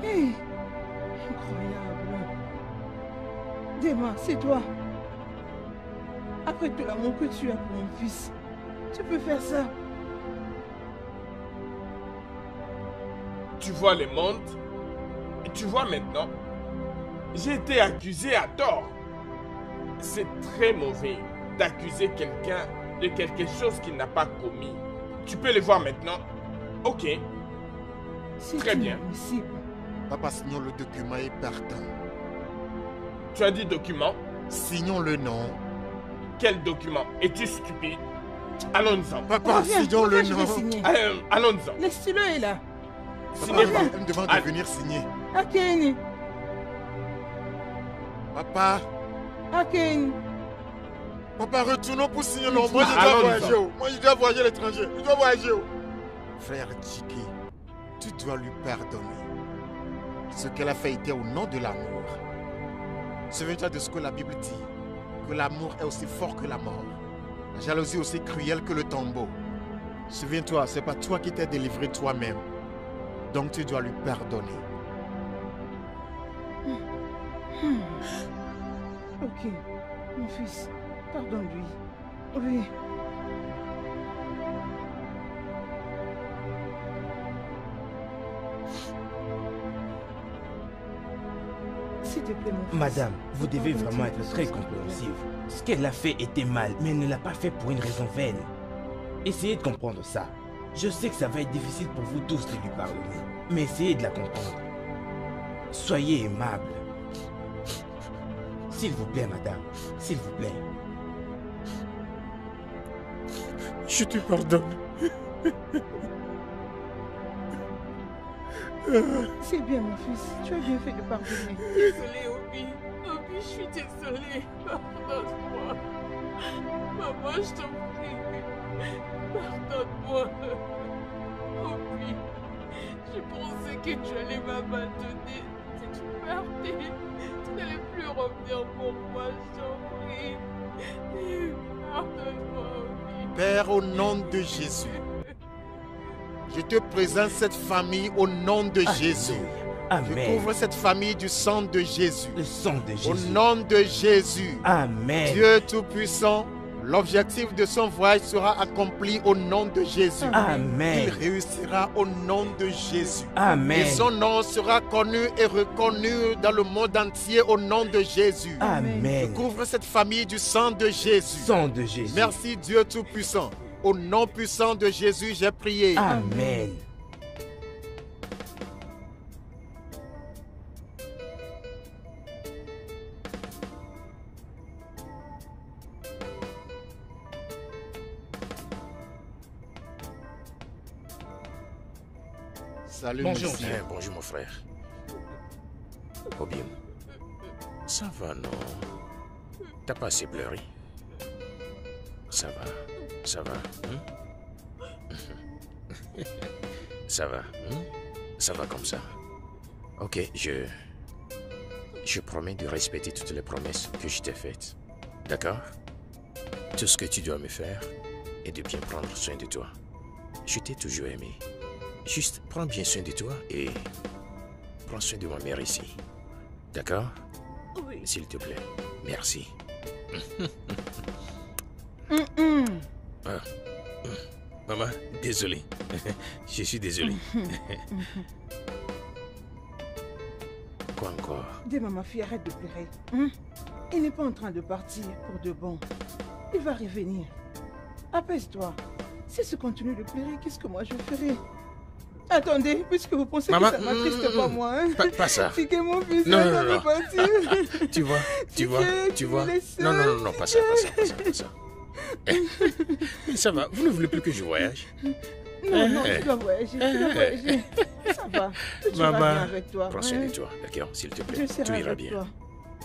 Hey, incroyable. Demain, c'est toi. Après tout l'amour que tu as pour mon fils, tu peux faire ça. Tu vois les mondes? Et tu vois maintenant? J'ai été accusé à tort. C'est très mauvais d'accuser quelqu'un de quelque chose qu'il n'a pas commis. Tu peux le voir maintenant? Ok. Très bien. Impossible. Papa, signons le document et partons. Tu as dit document? Signons le nom. Quel document? Es-tu stupide? Allons-y. Papa, signons le nom. Allons-y. Le stylo est là. Signez. Elle me demande de venir signer. Aken. Papa. Aken. Papa, retournons pour signer. Non, moi je dois voyager. Moi je dois voyager à l'étranger. Je dois voyager. Frère Chike, tu dois lui pardonner. Ce qu'elle a fait était au nom de l'amour. Souviens-toi de ce que la Bible dit. Que l'amour est aussi fort que la mort. La jalousie aussi cruelle que le tombeau. Souviens-toi, c'est pas toi qui t'es délivré toi-même. Donc tu dois lui pardonner. Ok, mon fils, pardonne-lui. Oui. S'il te plaît, mon fils. Madame, vous devez vraiment être très compréhensive. Ce qu'elle a fait était mal, mais elle ne l'a pas fait pour une raison vaine. Essayez de comprendre ça. Je sais que ça va être difficile pour vous tous de lui pardonner, mais essayez de la comprendre. Soyez aimable. S'il vous plaît, madame, s'il vous plaît. Je te pardonne. C'est bien, mon fils. Tu as bien fait de pardonner. Désolée, Obi. Obi, je suis désolée. Pardonne-moi. Maman, je t'en prie. Pardonne-moi. Obi, je pensais que tu allais m'abandonner. Si tu partais, tu n'allais plus revenir pour moi, je t'en prie. Pardonne-moi, Obi. Père, au nom de Jésus, je te présente cette famille au nom de Jésus. Amen. Je couvre cette famille du sang de Jésus. Le sang de Jésus. Au nom de Jésus. Amen. Dieu Tout-Puissant, l'objectif de son voyage sera accompli au nom de Jésus. Amen. Il réussira au nom de Jésus. Amen. Et son nom sera connu et reconnu dans le monde entier au nom de Jésus. Amen. Je couvre cette famille du sang de Jésus. Sang de Jésus. Merci Dieu Tout-Puissant. Au nom puissant de Jésus, j'ai prié. Amen. Salut, bonjour. monsieur. Bonjour, mon frère. Obim, ça va, non? T'as pas assez pleuré? Ça va, Ça va, Ça va, Ça va comme ça. Ok, je promets de respecter toutes les promesses que je t'ai faites. D'accord? Tout ce que tu dois me faire est de bien prendre soin de toi. Je t'ai toujours aimé. Juste prends bien soin de toi et prends soin de ma mère ici. D'accord? Oui. S'il te plaît. Merci. Maman, désolé. Je suis désolé. Quoi encore? Demain, ma fille, arrête de pleurer. Il n'est pas en train de partir pour de bon. Il va revenir. Apaise-toi. Si se continue de pleurer, qu'est-ce que moi je ferai? Attendez, puisque vous pensez Maman, que ça m'attriste pas moi. Pas ça. Chiqué, mon fils, Non, il non, va non. partir. Tu vois, tu vois. Non, pas ça. Mais ça va, vous ne voulez plus que je voyage? Non, tu dois voyager, Ça va, tout ira bien avec toi. Prends soin de toi, d'accord, s'il te plaît. Je serai Tout ira avec bien. toi.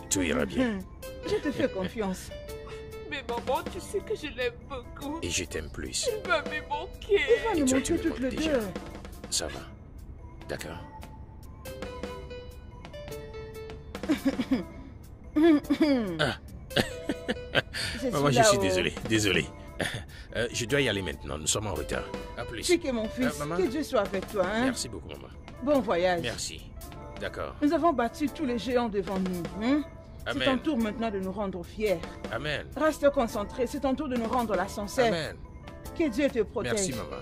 Tout ira bien. Je te fais confiance. Mais maman, tu sais que je l'aime beaucoup. Et je t'aime plus. Il va me manquer. Il va Et nous toi, manquer tu me toutes les manques déjà. deux. Ça va. D'accord. Maman, je suis désolé. Je dois y aller maintenant, nous sommes en retard. À plus. Chiqué, mon fils, maman. que Dieu soit avec toi. Merci beaucoup, maman. Bon voyage. Merci. D'accord. Nous avons battu tous les géants devant nous. C'est Amen. ton tour maintenant de nous rendre fiers. Amen. Reste concentré, c'est ton tour de nous rendre la sincère. Amen. Que Dieu te protège. Merci, maman.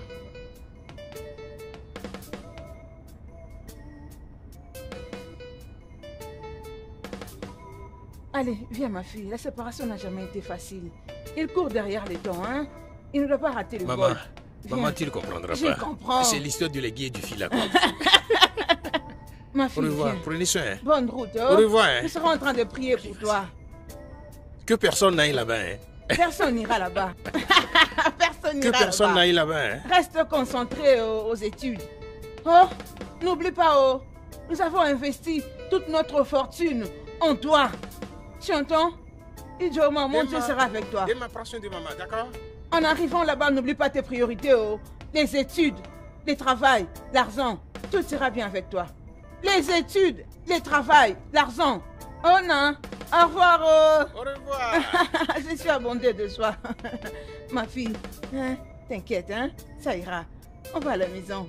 Allez, viens ma fille, la séparation n'a jamais été facile. Il court derrière les temps, Il ne doit pas rater le Maman, vol. maman, tu ne comprendras Je pas. comprends. C'est l'histoire du légué et du fil à quoi. Ma Au fille, revoir, viens. prenez soin. Hein. Bonne route. Au revoir. Hein. Nous serons en train de prier pour toi. Que personne n'aille là-bas. Hein. Personne n'ira là-bas. Personne Que n'ira personne là-bas. n'aille là-bas. Hein. Reste concentré aux études. Oh, n'oublie pas, nous avons investi toute notre fortune en toi. Tu entends? Idjoma, mon Dieu sera avec toi. Demain, prends soin de maman, d'accord? En arrivant là-bas, n'oublie pas tes priorités, les études, le travail, l'argent. Tout ira bien avec toi. Les études, le travail, l'argent. Oh non, au revoir. Au revoir. Je suis abondée de joie. Ma fille, t'inquiète, ça ira. On va à la maison.